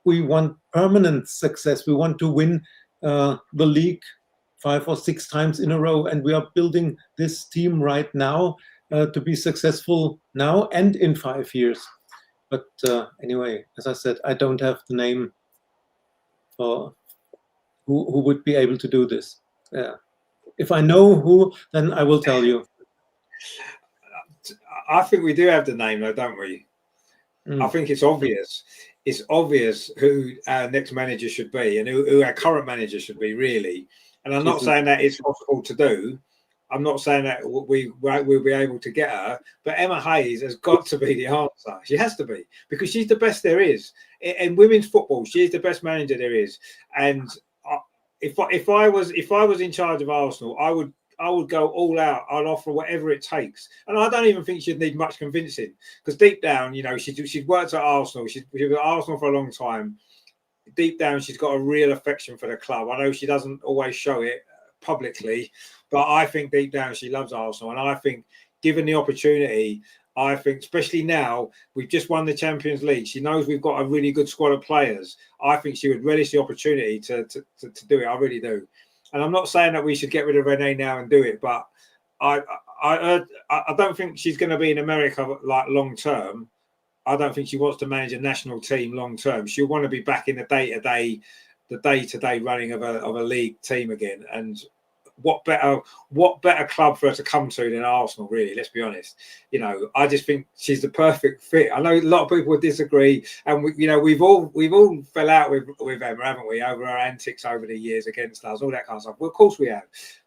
Speaker 2: we want permanent success. We want to win the league 5 or 6 times in a row, and we are building this team right now to be successful now and in 5 years. But anyway, as I said, I don't have the name for who would be able to do this. If I know who, then I will tell you.
Speaker 1: I think we do have the name, though, don't we? I think it's obvious. It's obvious who our next manager should be and who our current manager should be, really. And I'm not saying that it's possible to do. I'm not saying that we'll be able to get her, but Emma Hayes has got to be the answer. She has to be, because she's the best there is in women's football. She's the best manager there is. And if I was in charge of Arsenal, I would go all out. I'd offer whatever it takes. And I don't even think she'd need much convincing, because deep down, she's worked at Arsenal. She was at Arsenal for a long time. Deep down, she's got a real affection for the club. I know she doesn't always show it publicly, but I think deep down she loves Arsenal. And I think, given the opportunity, I think, especially now, we've just won the Champions League. She knows we've got a really good squad of players. I think she would relish the opportunity to do it. I really do. And I'm not saying that we should get rid of Rene now and do it, but I don't think she's going to be in America like long term. I don't think she wants to manage a national team long term. She'll want to be back in the day-to-day running of a league team again. And what better club for her to come to than Arsenal, really? Let's be honest. I just think she's the perfect fit. I know a lot of people would disagree, and we've all fell out with Emma, haven't we, over her antics over the years against us, all that kind of stuff. Well, of course we have.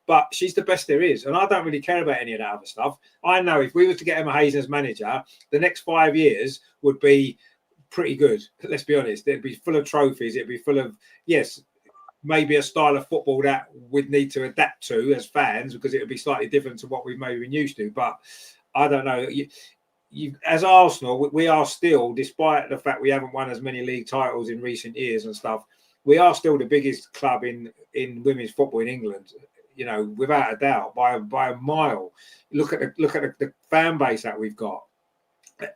Speaker 1: But she's the best there is, and I don't really care about any of that other stuff. I know if we were to get Emma Hayes as manager, the next 5 years would be pretty good. Let's be honest. It'd be full of trophies. It'd be full of, yes, maybe a style of football that we'd need to adapt to as fans, because it would be slightly different to what we've maybe been used to. But I don't know. As Arsenal, we are still, despite the fact we haven't won as many league titles in recent years and stuff, we are still the biggest club in women's football in England. Without a doubt, by a mile. Look at the fan base that we've got,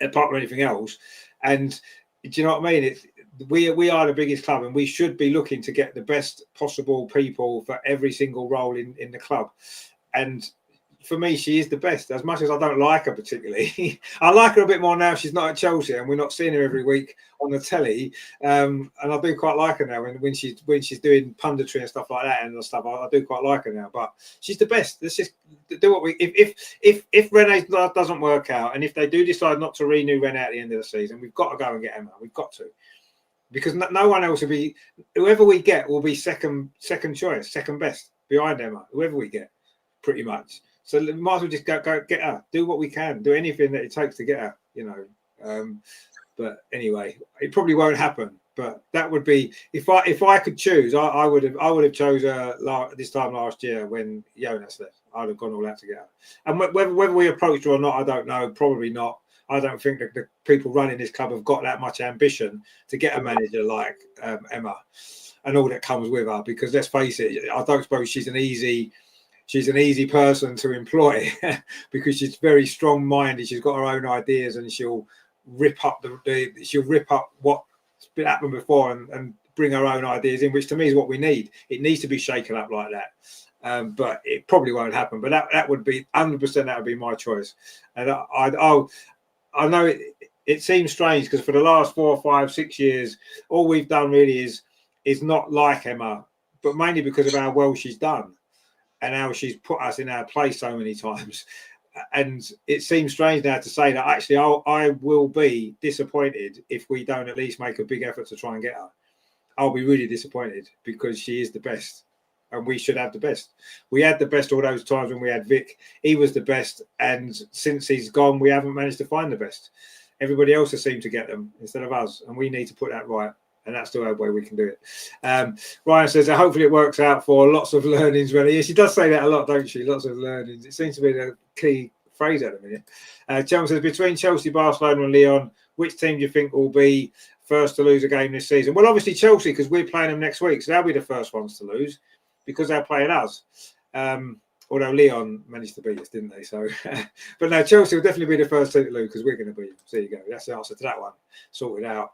Speaker 1: apart from anything else. And do you know what I mean? We are the biggest club, and we should be looking to get the best possible people for every single role in the club. And for me, she is the best. As much as I don't like her particularly, I like her a bit more now she's not at Chelsea and we're not seeing her every week on the telly. And I do quite like her now when she's doing punditry and stuff like that and stuff. I do quite like her now. But she's the best. Let's just do what we. If Rene doesn't work out, and if they do decide not to renew Rene at the end of the season, we've got to go and get Emma. We've got to. Because no one else will be. Whoever we get will be second choice, second best behind Emma. Whoever we get, pretty much. So we might as well just go get her. Do what we can. Do anything that it takes to get her. But anyway, it probably won't happen. But that would be if I could choose, I would have chosen this time last year when Jonas left. I'd have gone all out together. And whether we approached her or not, I don't know. Probably not. I don't think that the people running this club have got that much ambition to get a manager like Emma and all that comes with her. Because let's face it, I don't suppose she's an easy person to employ because she's very strong-minded. She's got her own ideas and she'll rip up what's been happened before and bring her own ideas in, which to me is what we need. It needs to be shaken up like that. But it probably won't happen. But that would be 100%. That would be my choice. And I know it seems strange because for the last 4, 5, 6 years, all we've done really is not like Emma, but mainly because of how well she's done and how she's put us in our place so many times. And it seems strange now to say that actually I will be disappointed if we don't at least make a big effort to try and get her. I'll be really disappointed because she is the best and we should have the best. We had the best all those times when we had Vic. He was the best. And since he's gone, we haven't managed to find the best. Everybody else has seemed to get them instead of us. And we need to put that right. And that's the only way we can do it. Ryan says, hopefully it works out for lots of learnings. Really, yeah, she does say that a lot, don't she? Lots of learnings. It seems to be the key phrase at the minute. Chelsea says, between Chelsea, Barcelona and Lyon, which team do you think will be first to lose a game this season? Well, obviously Chelsea, because we're playing them next week. So they'll be the first ones to lose because they're playing us. Although Lyon managed to beat us, didn't they? So, but no, Chelsea will definitely be the first team to lose because we're going to beat them. So there you go. That's the answer to that one. Sorted out.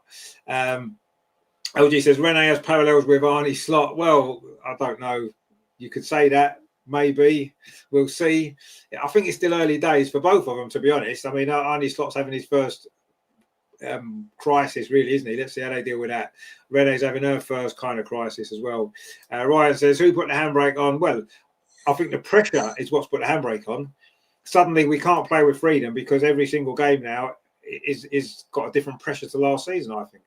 Speaker 1: LG says, Rene has parallels with Arne Slot. Well, I don't know. You could say that. Maybe. We'll see. I think it's still early days for both of them, to be honest. I mean, Arne Slot's having his first crisis, really, isn't he? Let's see how they deal with that. Rene's having her first kind of crisis as well. Ryan says, who put the handbrake on? Well, I think the pressure is what's put the handbrake on. Suddenly, we can't play with freedom because every single game now is got a different pressure to last season, I think.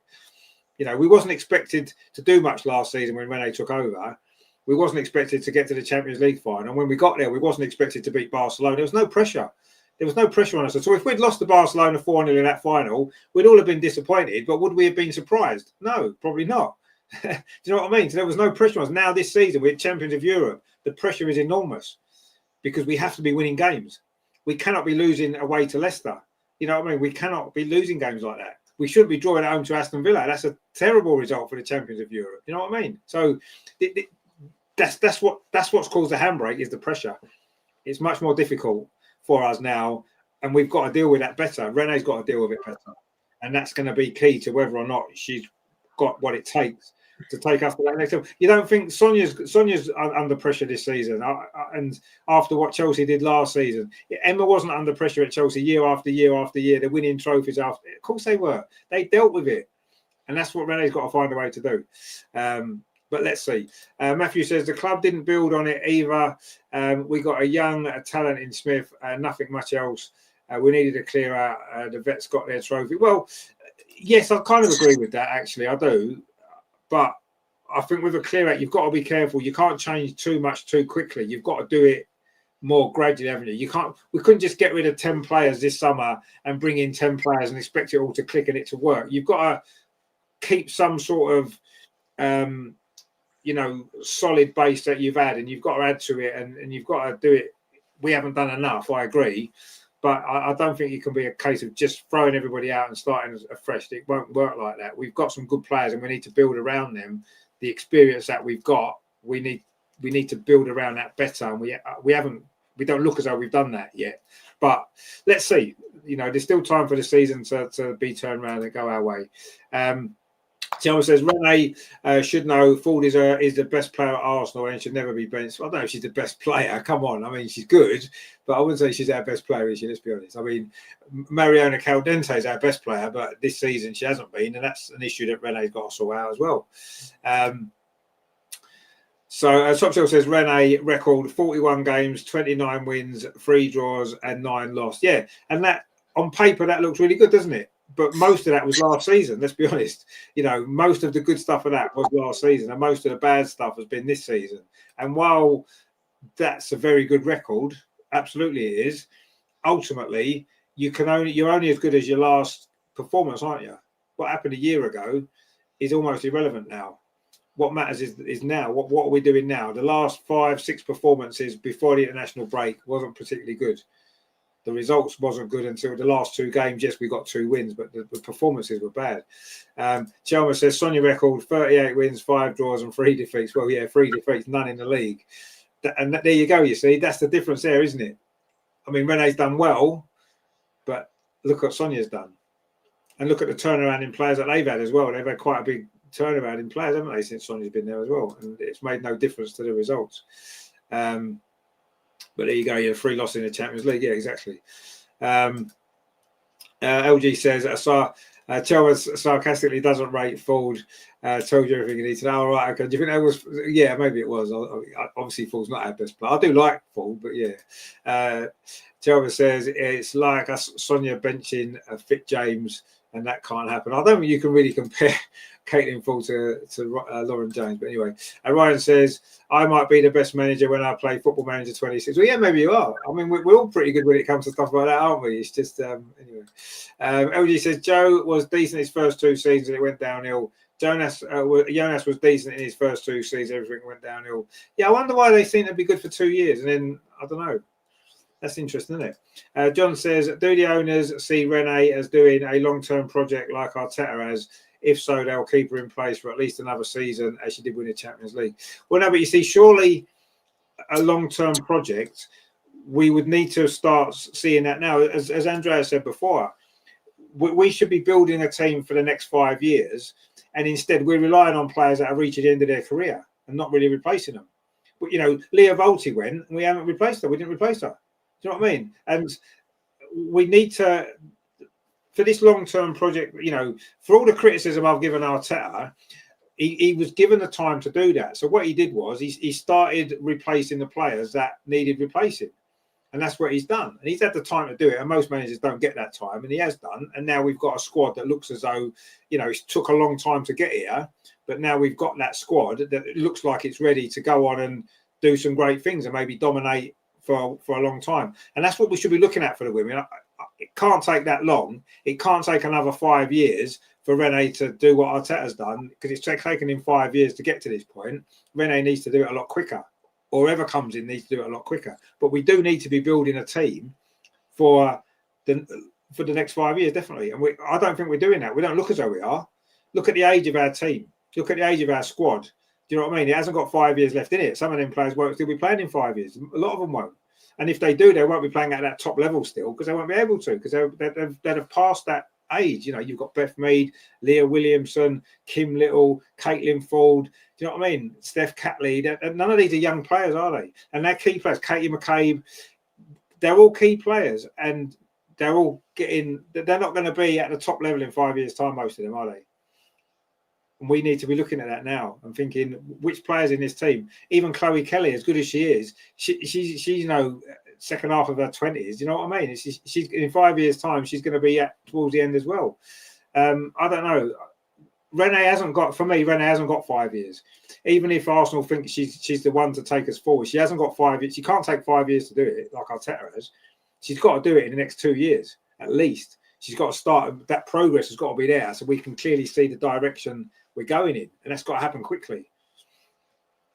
Speaker 1: You know, we wasn't expected to do much last season when Rene took over. We wasn't expected to get to the Champions League final. And when we got there, we wasn't expected to beat Barcelona. There was no pressure. There was no pressure on us. So if we'd lost to Barcelona 4-0 in that final, we'd all have been disappointed. But would we have been surprised? No, probably not. Do you know what I mean? So there was no pressure on us. Now this season, we're champions of Europe. The pressure is enormous because we have to be winning games. We cannot be losing away to Leicester. You know what I mean? We cannot be losing games like that. We shouldn't be drawing at home to Aston Villa. That's a terrible result for the champions of Europe. You know what I mean? So that's what's caused the handbrake is the pressure. It's much more difficult for us now, and we've got to deal with that better. Rene's got to deal with it better, and that's going to be key to whether or not she's got what it takes to take us to that next level. You don't think Sonia's under pressure this season, and after what Chelsea did last season, Emma wasn't under pressure at Chelsea year after year after year. They're winning trophies after. Of course they were. They dealt with it, and that's what Rene's got to find a way to do. But let's see. Matthew says the club didn't build on it either. We got a young talent in Smith, nothing much else. We needed to clear out. The vets got their trophy. Well, yes, I kind of agree with that. Actually, I do. But I think with a clear out, you've got to be careful. You can't change too much too quickly. You've got to do it more gradually, haven't you? You can't. We couldn't just get rid of 10 players this summer and bring in 10 players and expect it all to click and it to work. You've got to keep some sort of solid base that you've had, and you've got to add to it, and you've got to do it. We haven't done enough, I agree, but I don't think it can be a case of just throwing everybody out and starting afresh. It won't work like that. We've got some good players, and we need to build around them. The experience that we've got, we need to build around that better, and we don't look as though we've done that yet. But let's see. There's still time for the season to be turned around and go our way. Tiago says Rene should know Ford is the best player at Arsenal and should never be benched. I don't know if she's the best player. Come on, I mean she's good, but I wouldn't say she's our best player, is she? Let's be honest. I mean Mariona Caldente is our best player, but this season she hasn't been, and that's an issue that Rene's got to sort out as well. So Topsell says Rene record 41 games, 29 wins, 3 draws, and 9 lost. Yeah, and that on paper that looks really good, doesn't it? But most of that was last season, let's be honest. Most of the good stuff of that was last season, and most of the bad stuff has been this season. And while that's a very good record, absolutely it is, ultimately, you're only as good as your last performance, aren't you? What happened a year ago is almost irrelevant now. What matters is now. What are we doing now? The last 5-6 performances before the international break wasn't particularly good. The results wasn't good until the last 2 games. Yes, we got 2 wins, but the performances were bad. Chelmer says Sonia record 38 wins, 5 draws, and 3 defeats. Well, yeah, 3 defeats, none in the league. And there you go. You see, that's the difference there, isn't it? I mean, Rene's done well, but look what Sonia's done, and look at the turnaround in players that they've had as well. They've had quite a big turnaround in players, haven't they, since Sonia's been there as well, and it's made no difference to the results. But there you go, you're 3 losses in the Champions League. Yeah, exactly. LG says, Chelmer sarcastically doesn't rate Ford. Told you everything you need to know. All right, okay. Do you think that was? Yeah, maybe it was. Obviously, Ford's not our best player. I do like Ford, but yeah. Chelmer says it's like us Sonia benching Fit James, and that can't happen. I don't think you can really compare Caitlin Ford to Lauren James. But anyway, Ryan says, I might be the best manager when I play Football Manager 26. Well, yeah, maybe you are. I mean, we're all pretty good when it comes to stuff like that, aren't we? It's just, anyway. LG says, Joe was decent his first 2 seasons and it went downhill. Jonas was decent in his first 2 seasons. Everything went downhill. Yeah, I wonder why they seem to be good for 2 years. And then, I don't know. That's interesting, isn't it? John says, do the owners see Rene as doing a long-term project like Arteta has? If so, they'll keep her in place for at least another season as she did win the Champions League. Well, no, but you see, surely a long-term project, we would need to start seeing that now. As Andreas said before, we should be building a team for the next 5 years, and instead we're relying on players that have reached the end of their career and not really replacing them. But, you know, Leah Volti went and we haven't replaced her. We didn't replace her. Do you know what I mean? And we need to, for this long-term project, you know, for all the criticism I've given Arteta, he was given the time to do that. So what he did was he started replacing the players that needed replacing. And that's what he's done. And he's had the time to do it. And most managers don't get that time. And he has done. And now we've got a squad that looks as though, you know, it took a long time to get here. But now we've got that squad that looks like it's ready to go on and do some great things and maybe dominate for a long time. And that's what we should be looking at for the women. It can't take that long. It can't take another 5 years for Rene to do what Arteta's done, because it's taken him 5 years to get to this point. Rene needs to do it a lot quicker, or whoever comes in needs to do it a lot quicker. But we do need to be building a team for the next 5 years, definitely. And I don't think we're doing that. We don't look as though we are. Look at the age of our team. Look at the age of our squad. Do you know what I mean? It hasn't got 5 years left in it. Some of them players won't still be playing in 5 years. A lot of them won't. And if they do, they won't be playing at that top level still, because they won't be able to, because they'd have passed that age. You know, you've got Beth Mead, Leah Williamson, Kim Little, Caitlin Ford. Do you know what I mean? Steph Catley. None of these are young players, are they? And they're key players. Katie McCabe. They're all key players, and they're all getting. They're not going to be at the top level in 5 years' time. Most of them, are they? And we need to be looking at that now and thinking which players in this team. Even Chloe Kelly, as good as she is, she's you know, second half of her 20s. You know what I mean? She's in 5 years' time, she's going to be towards the end as well. I don't know. Rene hasn't got 5 years. Even if Arsenal think she's the one to take us forward, she hasn't got 5 years. She can't take 5 years to do it like Arteta has. She's got to do it in the next 2 years at least. She's got to start. That progress has got to be there, so we can clearly see the direction we're going in, and that's got to happen quickly.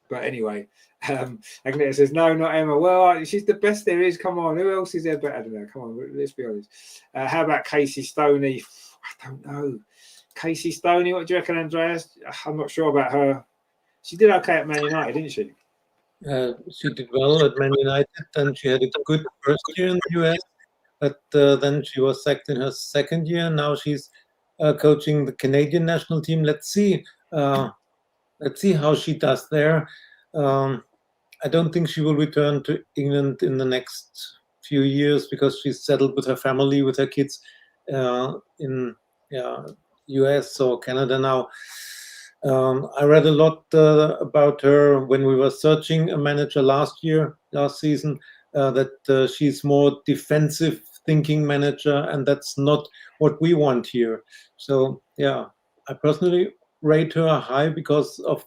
Speaker 1: But anyway, Agnes says, no, not Emma. Well, she's the best there is. Come on, who else is there better than her? Come on, let's be honest. How about Casey Stoney? I don't know. Casey Stoney, what do you reckon, Andreas? I'm not sure about her. She did okay at Man United, didn't she?
Speaker 2: She did well at Man United, and she had a good first year in the US, but then she was sacked in her second year. Now she's coaching the Canadian national team. Let's see how she does there. I don't think she will return to England in the next few years, because she's settled with her family, with her kids in US or Canada now. I read a lot about her when we were searching a manager last season, that she's more defensive thinking manager, and that's not what we want here. So yeah, I personally rate her high because of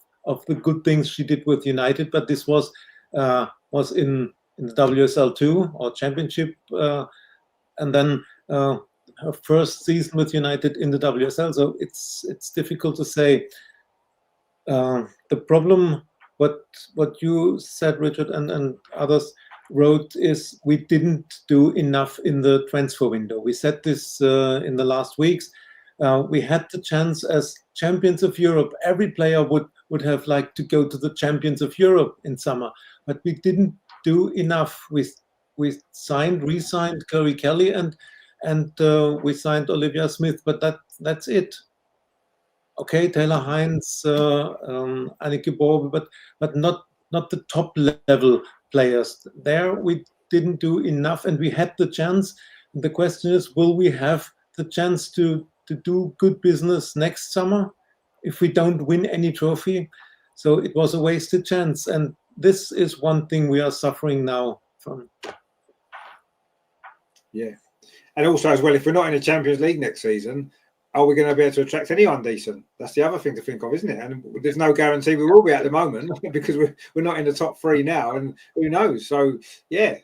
Speaker 2: the good things she did with United, but this was in the WSL2 or Championship, and then her first season with United in the WSL, so it's difficult to say. The problem, what you said, Richard, and others wrote, is we didn't do enough in the transfer window. We said this in the last weeks. We had the chance as champions of Europe. Every player would have liked to go to the champions of Europe in summer, but we didn't do enough. We re-signed Chloe Kelly, and we signed Olivia Smith, but that's it. Okay, Taylor Hines, Anneke Borbe, but not the top level players. There we didn't do enough, and we had the chance. And the question is, will we have the chance to do good business next summer if we don't win any trophy? So it was a wasted chance, and this is one thing we are suffering now from.
Speaker 1: Yeah, and also as well, if we're not in the Champions League next season, are we going to be able to attract anyone decent? That's the other thing to think of, isn't it? And there's no guarantee we will be at the moment because we're not in the top three now, and who knows? So yeah,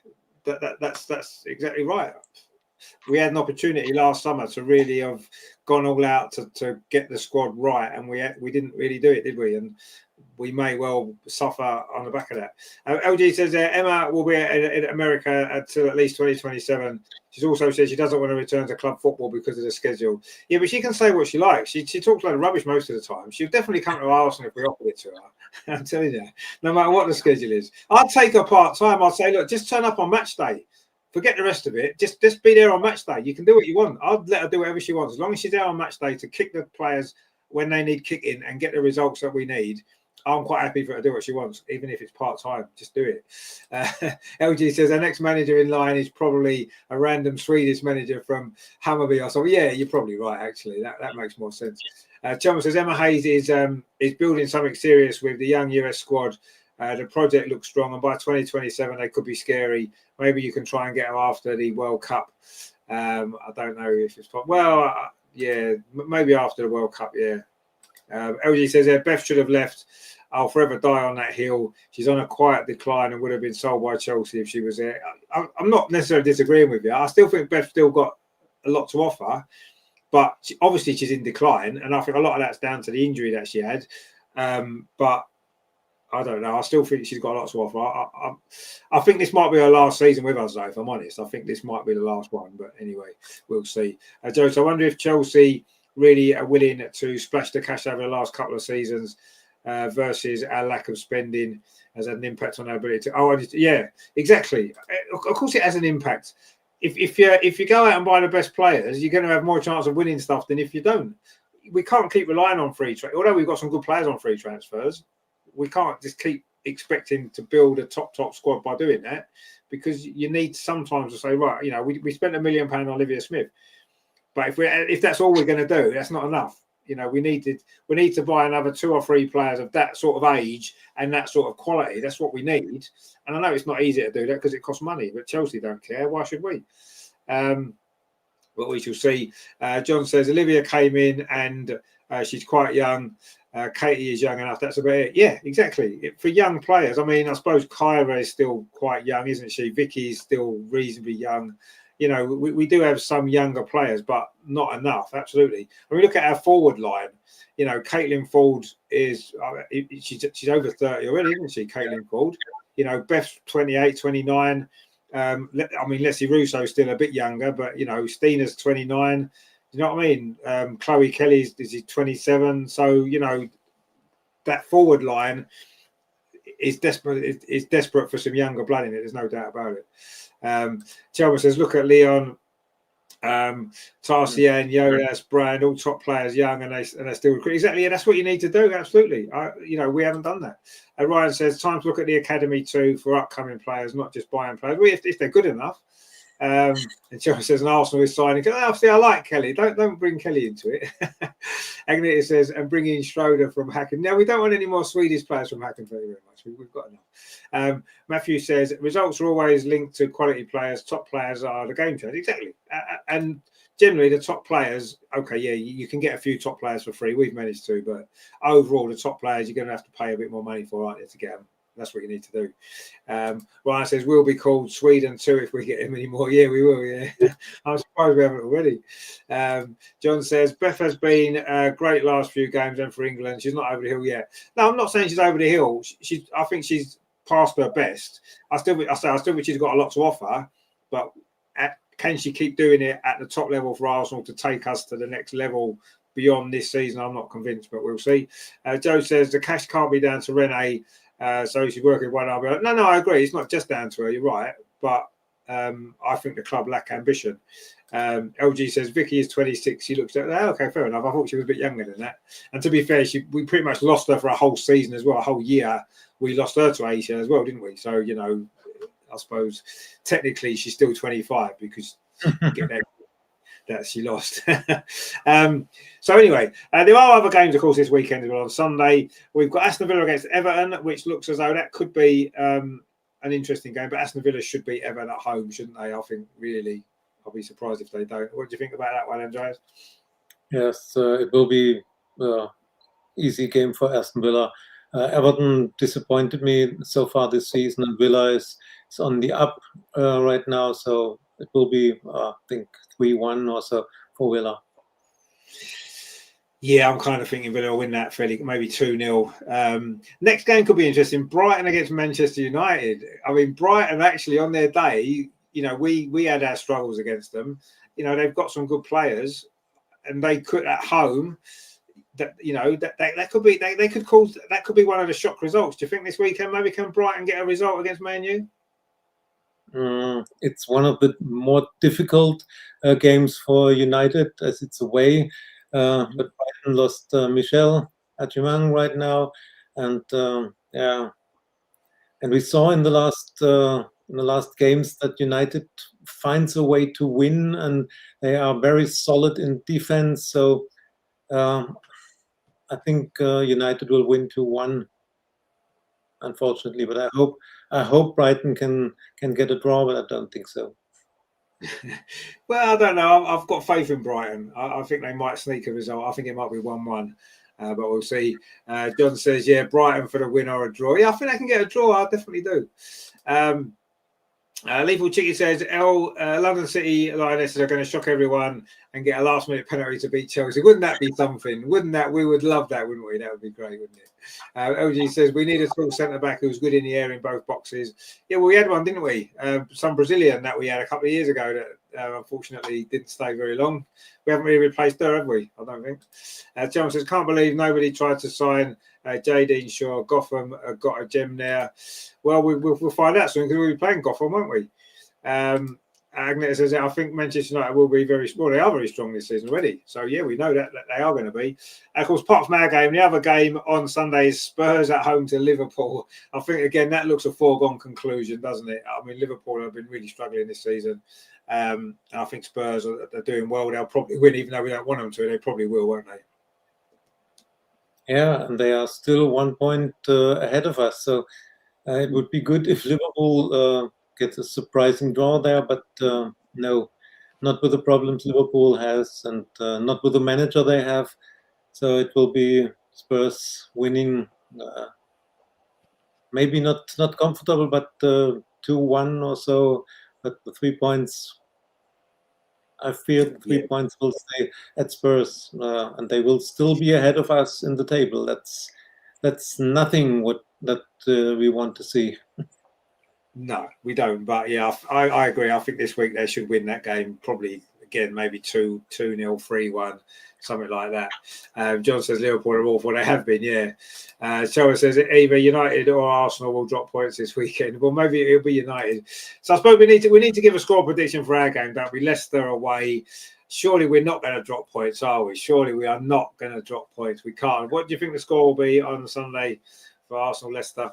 Speaker 1: that's exactly right. We had an opportunity last summer to really have gone all out to get the squad right, and we didn't really do it, did we? And we may well suffer on the back of that. LG says Emma will be in America until at least 2027. She's also said she doesn't want to return to club football because of the schedule. Yeah, but she can say what she likes. She talks a lot of rubbish most of the time. She'll definitely come to Arsenal if we offered it to her. I'm telling you, no matter what the schedule is. I'd take her part-time. I'd say, look, just turn up on match day. Forget the rest of it. Just be there on match day. You can do what you want. I'd let her do whatever she wants. As long as she's there on match day to kick the players when they need kicking and get the results that we need, I'm quite happy for her to do what she wants, even if it's part-time. Just do it. LG says our next manager in line is probably a random Swedish manager from Hammarby or something. Yeah, you're probably right, actually. That makes more sense. Chalmers says Emma Hayes is building something serious with the young US squad. The project looks strong, and by 2027 they could be scary. Maybe you can try and get them after the World Cup. I don't know if it's possible. Well, yeah, maybe after the World Cup. Yeah. LG says Beth should have left. I'll forever die on that hill. She's on a quiet decline and would have been sold by Chelsea if she was there. I'm not necessarily disagreeing with you. I still think Beth's still got a lot to offer, but obviously she's in decline, and I think a lot of that's down to the injury that she had. But I don't know. I still think she's got a lot to offer. I think this might be her last season with us, though, if I'm honest. I think this might be the last one. But anyway, we'll see. Joe, so I wonder if Chelsea really are willing to splash the cash over the last couple of seasons versus our lack of spending has had an impact on our ability to. Oh, yeah, exactly. Of course, it has an impact. If you go out and buy the best players, you're going to have more chance of winning stuff than if you don't. We can't keep relying on free transfers. Although we've got some good players on free transfers, we can't just keep expecting to build a top squad by doing that, because you need sometimes to say, right, you know, we spent £1 million on Olivia Smith, but if that's all we're going to do, that's not enough. You know, we need to buy another 2 or 3 players of that sort of age and that sort of quality. That's what we need. And I know it's not easy to do that because it costs money, but Chelsea don't care. Why should we? But we shall see. John says Olivia came in and she's quite young. Katie is young enough. That's about it. Yeah, exactly. For young players, I mean, I suppose Kyra is still quite young, isn't she? Vicky is still reasonably young. You know, we do have some younger players, but not enough. Absolutely. When we look at our forward line, you know, Caitlin Ford is she's over 30 already, isn't she? Caitlin Ford. You know, Beth's 28, 29. I mean, Leslie Russo is still a bit younger, but you know, Stina's 29. You know what I mean? Chloe Kelly's is 27. So you know, that forward line is desperate. Is desperate for some younger blood in it. There's no doubt about it. Chelmer says, look at Leon, Tarsian, Jonas, Brand, all top players, young, and they're still recruiting. Exactly, yeah, that's what you need to do. Absolutely. You know, we haven't done that. Ryan says, time to look at the academy too for upcoming players, not just buying players. Well, if they're good enough. And Chelmer says, and Arsenal is signing. Obviously, I like Kelly. Don't bring Kelly into it. Agneta says, and bring in Schroeder from Hacken. Now, we don't want any more Swedish players from Hacken. Thank you very much. We've got enough. Matthew says, results are always linked to quality players. Top players are the game changers. Exactly. And generally, the top players, okay, yeah, you can get a few top players for free. We've managed to, but overall, the top players, you're going to have to pay a bit more money for, aren't you, to get them? That's what you need to do. Ryan says, we'll be called Sweden too if we get him anymore. Yeah, we will. Yeah, I'm surprised we haven't already. John says, Beth has been great last few games and for England. She's not over the hill yet. No, I'm not saying she's over the hill. I think she's past her best. I still think she's got a lot to offer, but can she keep doing it at the top level for Arsenal to take us to the next level beyond this season? I'm not convinced, but we'll see. Joe says the cash can't be down to Renee. So she's working one arm. No, I agree. It's not just down to her. You're right, but I think the club lack ambition. LG says Vicky is 26. She looks at that. Okay, fair enough. I thought she was a bit younger than that. And to be fair, we pretty much lost her for a whole season as well. A whole year, we lost her to Asia as well, didn't we? So I suppose technically she's still 25 because that she lost. So anyway, there are other games, of course, this weekend as well. On Sunday, we've got Aston Villa against Everton, which looks as though that could be an interesting game. But Aston Villa should beat Everton at home, shouldn't they? I think, really. I'll be surprised if they don't. What do you think about that one, Andreas?
Speaker 2: Yes, it will be an easy game for Aston Villa. Everton disappointed me so far this season, and Villa is on the up right now. So it will be, I think, 3-1 or so for Villa.
Speaker 1: Yeah, I'm kind of thinking Villa will win that fairly, maybe 2-0. Next game could be interesting. Brighton against Manchester United. I mean, Brighton actually on their day, we had our struggles against them. They've got some good players, and they could at home. That could be that could be one of the shock results. Do you think this weekend maybe can Brighton get a result against Man U?
Speaker 2: It's one of the more difficult games for United as it's away. But Brighton lost Michel Adjumang right now, and and we saw in the last games that United finds a way to win, and they are very solid in defense. So I think United will win 2-1, unfortunately. But I hope Brighton can get a draw, but I don't think so.
Speaker 1: Well, I don't know. I've got faith in Brighton. I think they might sneak a result. I think it might be 1-1, but we'll see. John says, yeah, Brighton for the win or a draw. Yeah, I think they can get a draw. I definitely do. Lethal Chicky says, London City Lionesses are going to shock everyone and get a last-minute penalty to beat Chelsea. Wouldn't that be something? Wouldn't that? We would love that, wouldn't we? That would be great, wouldn't it? LG says, we need a tall centre-back who's good in the air in both boxes. Yeah, well, we had one, didn't we? Some Brazilian that we had a couple of years ago that unfortunately didn't stay very long. We haven't really replaced her, have we? I don't think. John says, can't believe nobody tried to sign Jadine Shaw. Gotham got a gem there. Well, we'll find out soon because we'll be playing Gotham, won't we? Agnes says, I think Manchester United will be very strong. They are very strong this season already. So, yeah, we know that they are going to be. Of course, apart from our game, the other game on Sunday is Spurs at home to Liverpool. I think, again, that looks a foregone conclusion, doesn't it? I mean, Liverpool have been really struggling this season. And I think Spurs are doing well. They'll probably win, even though we don't want them to. They probably will, won't they?
Speaker 2: Yeah, and they are still 1 point ahead of us. So it would be good if Liverpool gets a surprising draw there, but no, not with the problems Liverpool has, and not with the manager they have. So it will be Spurs winning, maybe not comfortable, but 2-1 or so. But the 3 points, I fear the 3 points will stay at Spurs, and they will still be ahead of us in the table. That's nothing that we want to see.
Speaker 1: No, we don't. But yeah, I agree. I think this week they should win that game. Probably again, maybe 2-0, 3-1, something like that. John says Liverpool are awful. They have been, yeah. Cheryl says either United or Arsenal will drop points this weekend. Well, maybe it'll be United. So I suppose we need to give a score prediction for our game, don't we? Leicester away. Surely we're not going to drop points, are we? Surely we are not going to drop points. We can't. What do you think the score will be on Sunday for Arsenal Leicester?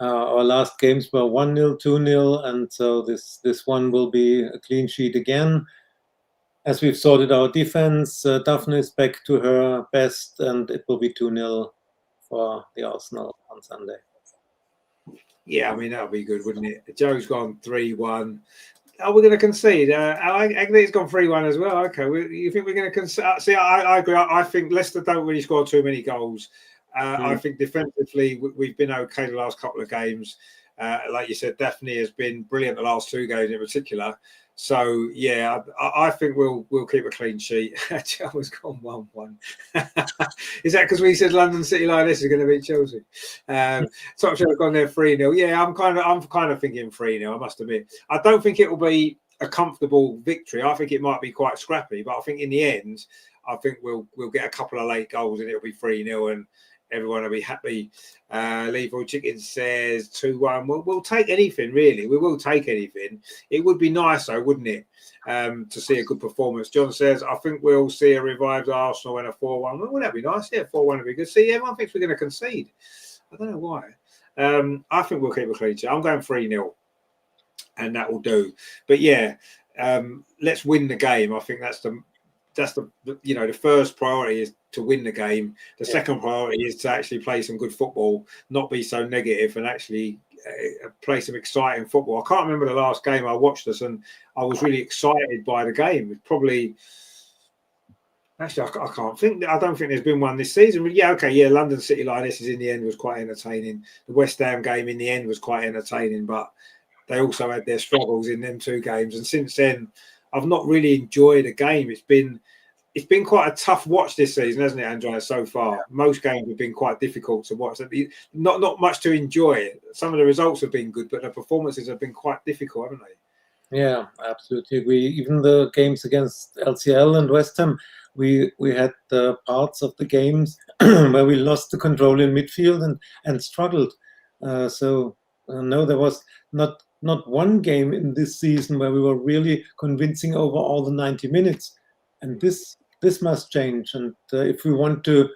Speaker 2: Our last games were 1-0, 2-0, and so this one will be a clean sheet again. As we've sorted our defense, Daphne is back to her best, and it will be 2-0 for the Arsenal on Sunday.
Speaker 1: Yeah, I mean, that'll be good, wouldn't it? Joe's gone 3-1. Are we going to concede? Agne's gone 3-1 as well. Okay, you think we're going to concede? See, I agree. I think Leicester don't really score too many goals. I think defensively we've been okay the last couple of games. Like you said, Daphne has been brilliant the last 2 games in particular. So yeah, I think we'll keep a clean sheet. Chelsea's gone 1-1. Is that because we said London City Lioness is going to beat Chelsea? Tottenham's gone there 3-0. Yeah, I'm kind of thinking 3-0. I must admit, I don't think it will be a comfortable victory. I think it might be quite scrappy, but I think in the end, I think we'll get a couple of late goals and it'll be 3-0 and everyone will be happy. Lethal Chicken says 2-1. We'll take anything, really. We will take anything. It would be nice, though, wouldn't it, to see a good performance. John says, I think we'll see a revived Arsenal and a 4-1. Well, wouldn't that be nice? Yeah, 4-1 would be good. See, everyone thinks we're going to concede. I don't know why. I think we'll keep a clean sheet. I'm going 3-0, and that will do. But, yeah, let's win the game. I think that's the first priority is to win the game. The second priority is to actually play some good football, not be so negative, and actually play some exciting football. I can't remember the last game I watched this, and I was really excited by the game. It's probably actually I can't think. I don't think there's been one this season. But yeah, London City Lionesses in the end was quite entertaining. The West Ham game in the end was quite entertaining, but they also had their struggles in them 2 games. And since then, I've not really enjoyed a game. It's been quite a tough watch this season, hasn't it, Andreas, so far? Most games have been quite difficult to watch. Not much to enjoy. Some of the results have been good, but the performances have been quite difficult, haven't they?
Speaker 2: Yeah, absolutely agree. Even the games against LCL and West Ham, we had parts of the games where we lost the control in midfield and struggled. No, there was not one game in this season where we were really convincing over all the 90 minutes. And this must change. And if we want to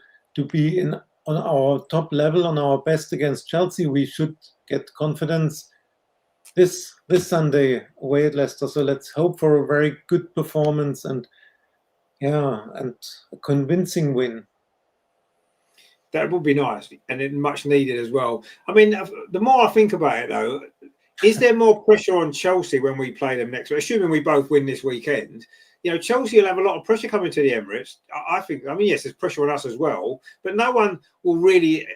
Speaker 2: be on our top level, on our best against Chelsea, we should get confidence this Sunday away at Leicester. So let's hope for a very good performance and a convincing win.
Speaker 1: That would be nice and it much needed as well. I mean, the more I think about it, though, is there more pressure on Chelsea when we play them next week? Assuming we both win this weekend, Chelsea will have a lot of pressure coming to the Emirates. I think, yes, there's pressure on us as well, but no one will really,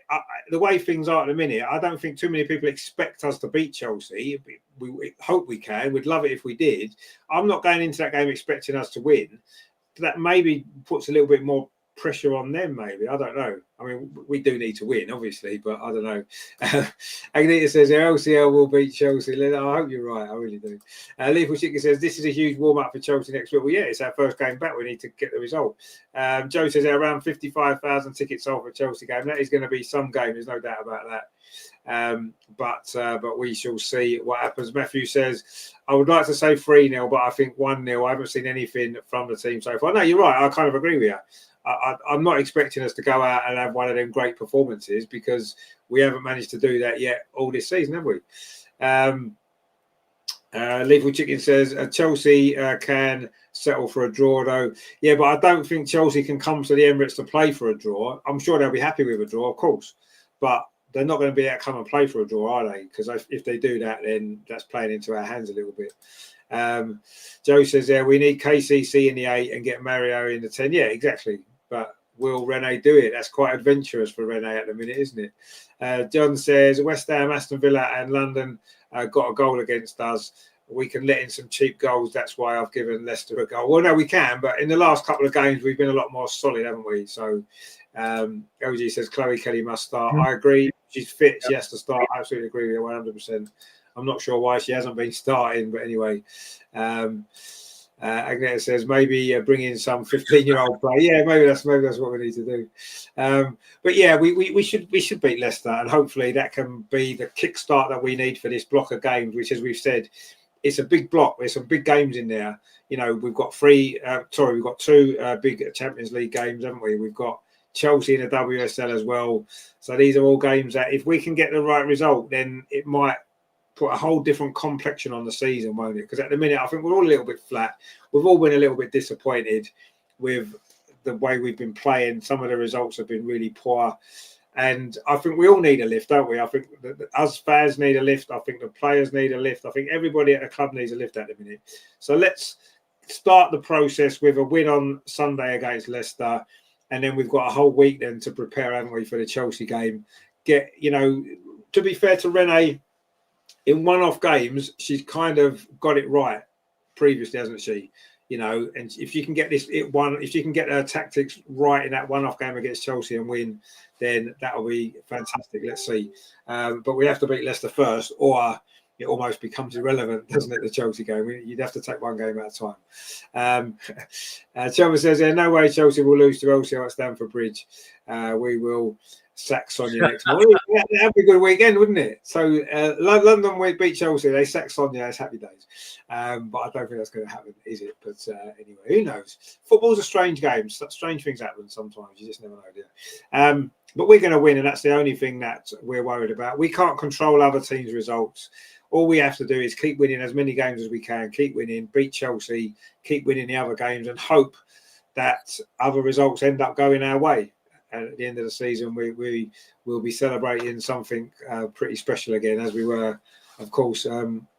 Speaker 1: the way things are at the minute, I don't think too many people expect us to beat Chelsea. We hope we can. We'd love it if we did. I'm not going into that game expecting us to win. That maybe puts a little bit more pressure on them, maybe. I don't know. I mean, we do need to win, obviously, but I don't know. Agneta says LCL will beat Chelsea. I hope you're right. I really do. Lethal Chicken says this is a huge warm-up for Chelsea next week. Well, yeah, it's our first game back. We need to get the result. Joe says around 55,000 tickets sold for a Chelsea game. That is going to be some game. There's no doubt about that. But we shall see what happens. Matthew says, I would like to say 3-0, but I think 1-0. I haven't seen anything from the team so far. No, you're right. I kind of agree with you. I'm not expecting us to go out and have one of them great performances because we haven't managed to do that yet all this season, have we? Lethal Chicken says Chelsea can settle for a draw, though. Yeah, but I don't think Chelsea can come to the Emirates to play for a draw. I'm sure they'll be happy with a draw, of course, but they're not going to be able to come and play for a draw, are they? Because if they do that, then that's playing into our hands a little bit. Joe says, we need KCC in the 8 and get Mario in the 10. Yeah, exactly. But will Rene do it? That's quite adventurous for Rene at the minute, isn't it? John says, West Ham, Aston Villa and London got a goal against us. We can let in some cheap goals. That's why I've given Leicester a goal. Well, no, we can. But in the last couple of games, we've been a lot more solid, haven't we? So LG says, Chloe Kelly must start. I agree. She's fit. She has to start. I absolutely agree with you 100%. I'm not sure why she hasn't been starting. But anyway, Agneta says maybe bring in some 15-year-old player. Yeah, maybe that's what we need to do. But yeah, we should beat Leicester, and hopefully that can be the kickstart that we need for this block of games. Which, as we've said, it's a big block. There's some big games in there. We've got we've got 2 big Champions League games, haven't we? We've got Chelsea in the WSL as well. So these are all games that if we can get the right result, then it might put a whole different complexion on the season, won't it? Because at the minute, I think we're all a little bit flat. We've all been a little bit disappointed with the way we've been playing. Some of the results have been really poor. And I think we all need a lift, don't we? I think that us fans need a lift. I think the players need a lift. I think everybody at the club needs a lift at the minute. So let's start the process with a win on Sunday against Leicester. and then we've got a whole week then to prepare, haven't we, for the Chelsea game. To be fair to Renee, in one-off games, she's kind of got it right previously, hasn't she? And if you can get if you can get her tactics right in that one-off game against Chelsea and win, then that'll be fantastic. Let's see. But we have to beat Leicester first, or it almost becomes irrelevant, doesn't it, the Chelsea game? You'd have to take one game at a time. Chelmer says, there's no way Chelsea will lose to LCL at Stamford Bridge. We will sack Sonia next morning. That'd be a good weekend, wouldn't it? So London will beat Chelsea. They sack Sonia. It's happy days. But I don't think that's going to happen, is it? But anyway, who knows? Football's a strange game. Strange things happen sometimes. You just never know, do you? But we're going to win, and that's the only thing that we're worried about. We can't control other teams' results. All we have to do is keep winning as many games as we can, keep winning, beat Chelsea, keep winning the other games, and hope that other results end up going our way. And at the end of the season, we will be celebrating something pretty special again, as we were, of course,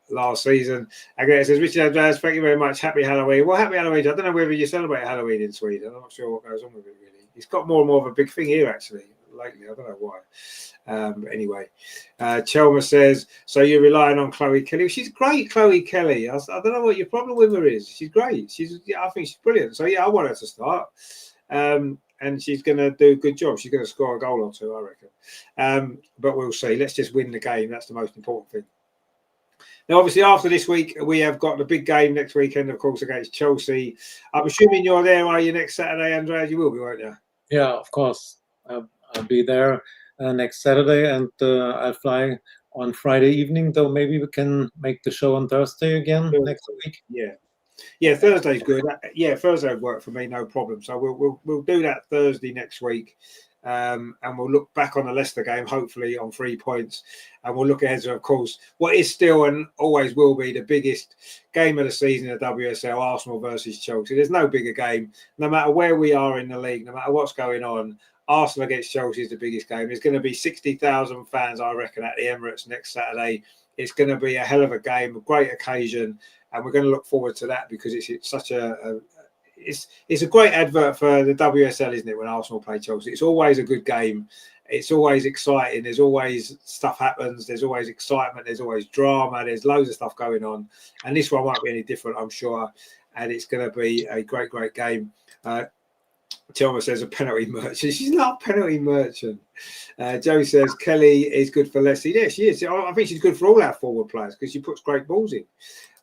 Speaker 1: last season. Andreas says, Richard Andreas, thank you very much. Happy Halloween. Well, happy Halloween. I don't know whether you celebrate Halloween in Sweden. I'm not sure what goes on with it, really. It's got more and more of a big thing here, actually, lately. I don't know why. But anyway, Chelmer says, so you're relying on Chloe Kelly. She's great, Chloe Kelly. I don't know what your problem with her is. She's great. I think she's brilliant. So, yeah, I want her to start. And she's going to do a good job. She's going to score a goal or two, I reckon. But we'll see. Let's just win the game. That's the most important thing. Now, obviously, after this week, we have got the big game next weekend, of course, against Chelsea. I'm assuming you're there, are you, next Saturday, Andreas? You will be, won't you?
Speaker 2: Yeah, of course. I'll be there next Saturday, and I'll fly on Friday evening, though maybe we can make the show on Thursday again next week.
Speaker 1: Yeah, Thursday's good. Yeah, Thursday would work for me, no problem. So we'll do that Thursday next week, and we'll look back on the Leicester game, hopefully on 3 points, and we'll look ahead to, of course, what is still and always will be the biggest game of the season in the WSL, Arsenal versus Chelsea. There's no bigger game, no matter where we are in the league, no matter what's going on. Arsenal against Chelsea is the biggest game. There's going to be 60,000 fans, I reckon, at the Emirates next Saturday. It's going to be a hell of a game, a great occasion. And we're going to look forward to that because it's such it's a great advert for the WSL, isn't it? When Arsenal play Chelsea, it's always a good game. It's always exciting. There's always stuff happens. There's always excitement. There's always drama. There's loads of stuff going on. And this one won't be any different, I'm sure. And it's going to be a great, great game. Chelmer says a penalty merchant. She's not a penalty merchant. Joe says Kelly is good for Leicester. Yeah, she is. I think she's good for all our forward players because she puts great balls in.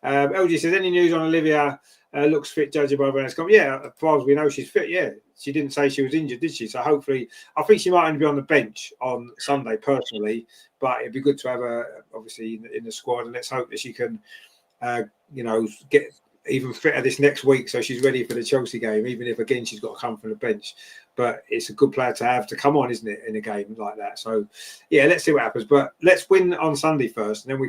Speaker 1: LG says, any news on Olivia? Looks fit, judging by when it's come. Yeah, as far as we know, she's fit. Yeah, she didn't say she was injured, did she? So hopefully, I think she might only be on the bench on Sunday personally, but it'd be good to have her obviously in the squad, and let's hope that she can, get even fitter this next week so she's ready for the Chelsea game, even if again she's got to come from the bench. But it's a good player to have to come on, isn't it, in a game like that? So yeah, let's see what happens. But let's win on Sunday first, and then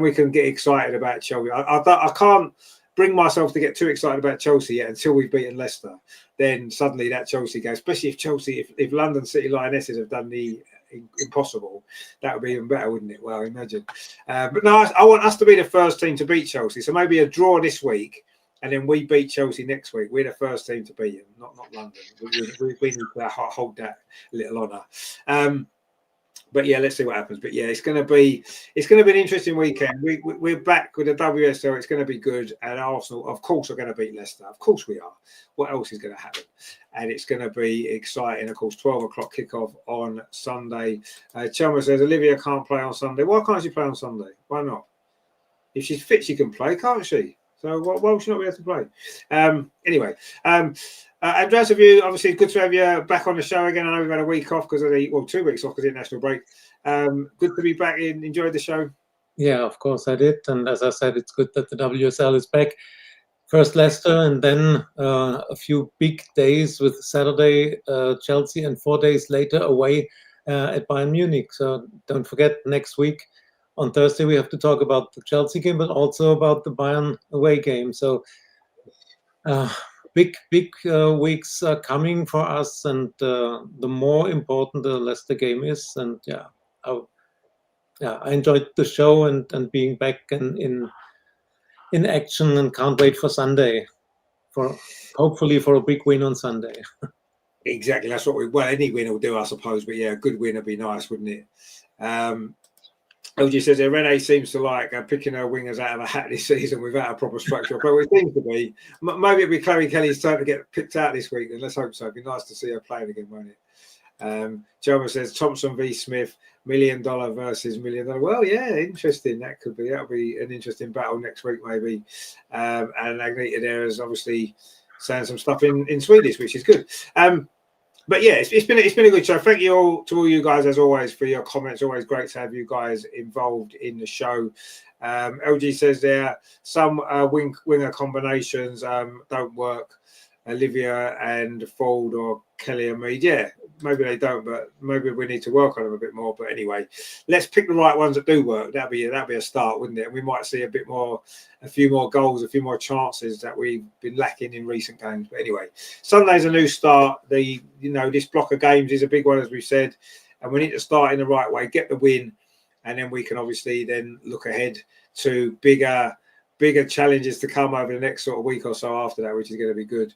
Speaker 1: we can get excited about Chelsea. I can't bring myself to get too excited about Chelsea yet until we've beaten Leicester. Then suddenly that Chelsea game, especially if London City Lionesses have done the impossible, that would be even better, wouldn't it? Well, imagine. But no, I want us to be the first team to beat Chelsea. So maybe a draw this week, and then we beat Chelsea next week. We're the first team to beat them, not London. We need to hold that little honour. But yeah, let's see what happens. But yeah, it's going to be an interesting weekend. We're back with the WSL. It's going to be good. And Arsenal, of course, are going to beat Leicester. Of course we are. What else is going to happen? And it's going to be exciting. Of course, 12 o'clock kickoff on Sunday. Chelmer says Olivia can't play on Sunday. Why can't she play on Sunday? Why not? If she's fit, she can play, can't she? So why would she not be able to play? Anyway, Andreas, obviously good to have you back on the show again. I know we've had a week off because of 2 weeks off because of the national break. Good to be back. Enjoyed the show.
Speaker 2: Yeah, of course I did. And as I said, it's good that the WSL is back. First Leicester, and then a few big days with Saturday Chelsea, and 4 days later away at Bayern Munich. So don't forget, next week on Thursday we have to talk about the Chelsea game, but also about the Bayern away game. So big weeks are coming for us, and the more important the Leicester game is. And I enjoyed the show and being back in action, and can't wait for Sunday, hopefully for a big win on Sunday.
Speaker 1: Exactly. That's what well, any win will do, I suppose. But yeah, a good win would be nice, wouldn't it? LG says Rene seems to like picking her wingers out of a hat this season without a proper structure. But it seems to be. Maybe it'll be Chloe Kelly's turn to get picked out this week. Then let's hope so. It'd be nice to see her playing again, won't it? Jelma says Thompson v Smith, $1 million versus $1 million. Well, yeah, interesting. That'll be an interesting battle next week, maybe. And Agneta there is obviously saying some stuff in Swedish, which is good. But yeah, it's been a good show. Thank you all you guys as always for your comments. Always great to have you guys involved in the show. LG says there some winger combinations don't work. Olivia and Ford or Kelly and Mead. Yeah, maybe they don't, but maybe we need to work on them a bit more. But anyway, let's pick the right ones that do work. That'd be a start, wouldn't it? And we might see a few more goals, a few more chances that we've been lacking in recent games. But anyway, Sunday's a new start. This block of games is a big one, as we said, and we need to start in the right way, get the win, and then we can obviously then look ahead to bigger challenges to come over the next sort of week or so after that, which is going to be good.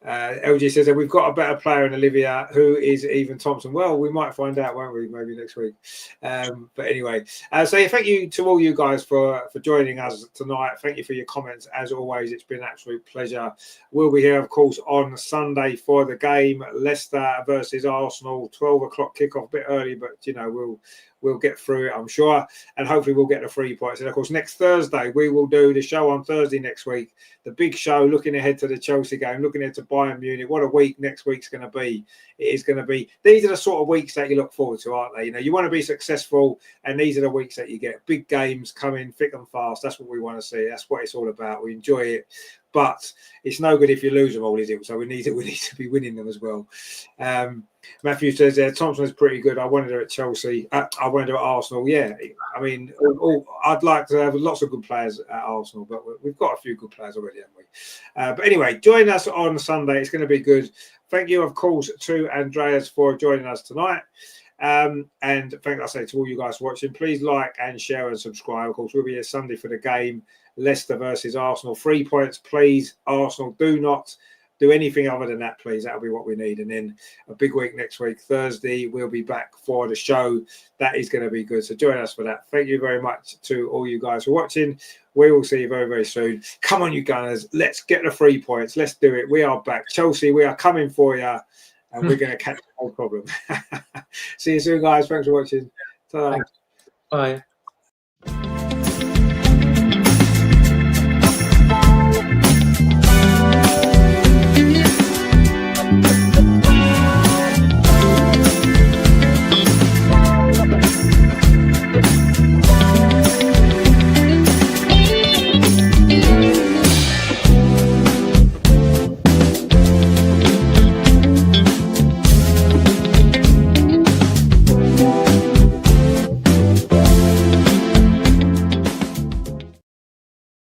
Speaker 1: LG says that we've got a better player in Olivia who is even Thompson. Well, we might find out, won't we? Maybe next week. But anyway, so yeah, thank you to all you guys for joining us tonight. Thank you for your comments. As always, it's been an absolute pleasure. We'll be here, of course, on Sunday for the game, Leicester versus Arsenal, 12 o'clock kickoff, a bit early, but we'll get through it, I'm sure, and hopefully we'll get the 3 points. And of course, next Thursday we will do the show on Thursday next week, the big show, looking ahead to the Chelsea game, looking ahead to Bayern Munich. What a week next week's going to be! It is going to be. These are the sort of weeks that you look forward to, aren't they? You want to be successful, and these are the weeks that you get big games coming thick and fast. That's what we want to see. That's what it's all about. We enjoy it. But it's no good if you lose them all, is it? So we need to be winning them as well. Matthew says there, Thompson is pretty good. I wanted her at Chelsea. I wanted her at Arsenal. Yeah, I mean, I'd like to have lots of good players at Arsenal, but we've got a few good players already, haven't we? But anyway, join us on Sunday. It's going to be good. Thank you, of course, to Andreas for joining us tonight. And thank, I say, to all you guys for watching. Please like and share and subscribe. Of course, we'll be here Sunday for the game, Leicester versus Arsenal. 3 points, please. Arsenal, do not do anything other than that, please. That'll be what we need. And then a big week next week, Thursday, we'll be back for the show. That is going to be good. So join us for that. Thank you very much to all you guys for watching. We will see you very, very soon. Come on, you Gunners. Let's get the 3 points. Let's do it. We are back. Chelsea, we are coming for you. And we're going to catch no problem. See you soon, guys. Thanks for watching. Ta-da.
Speaker 2: Bye.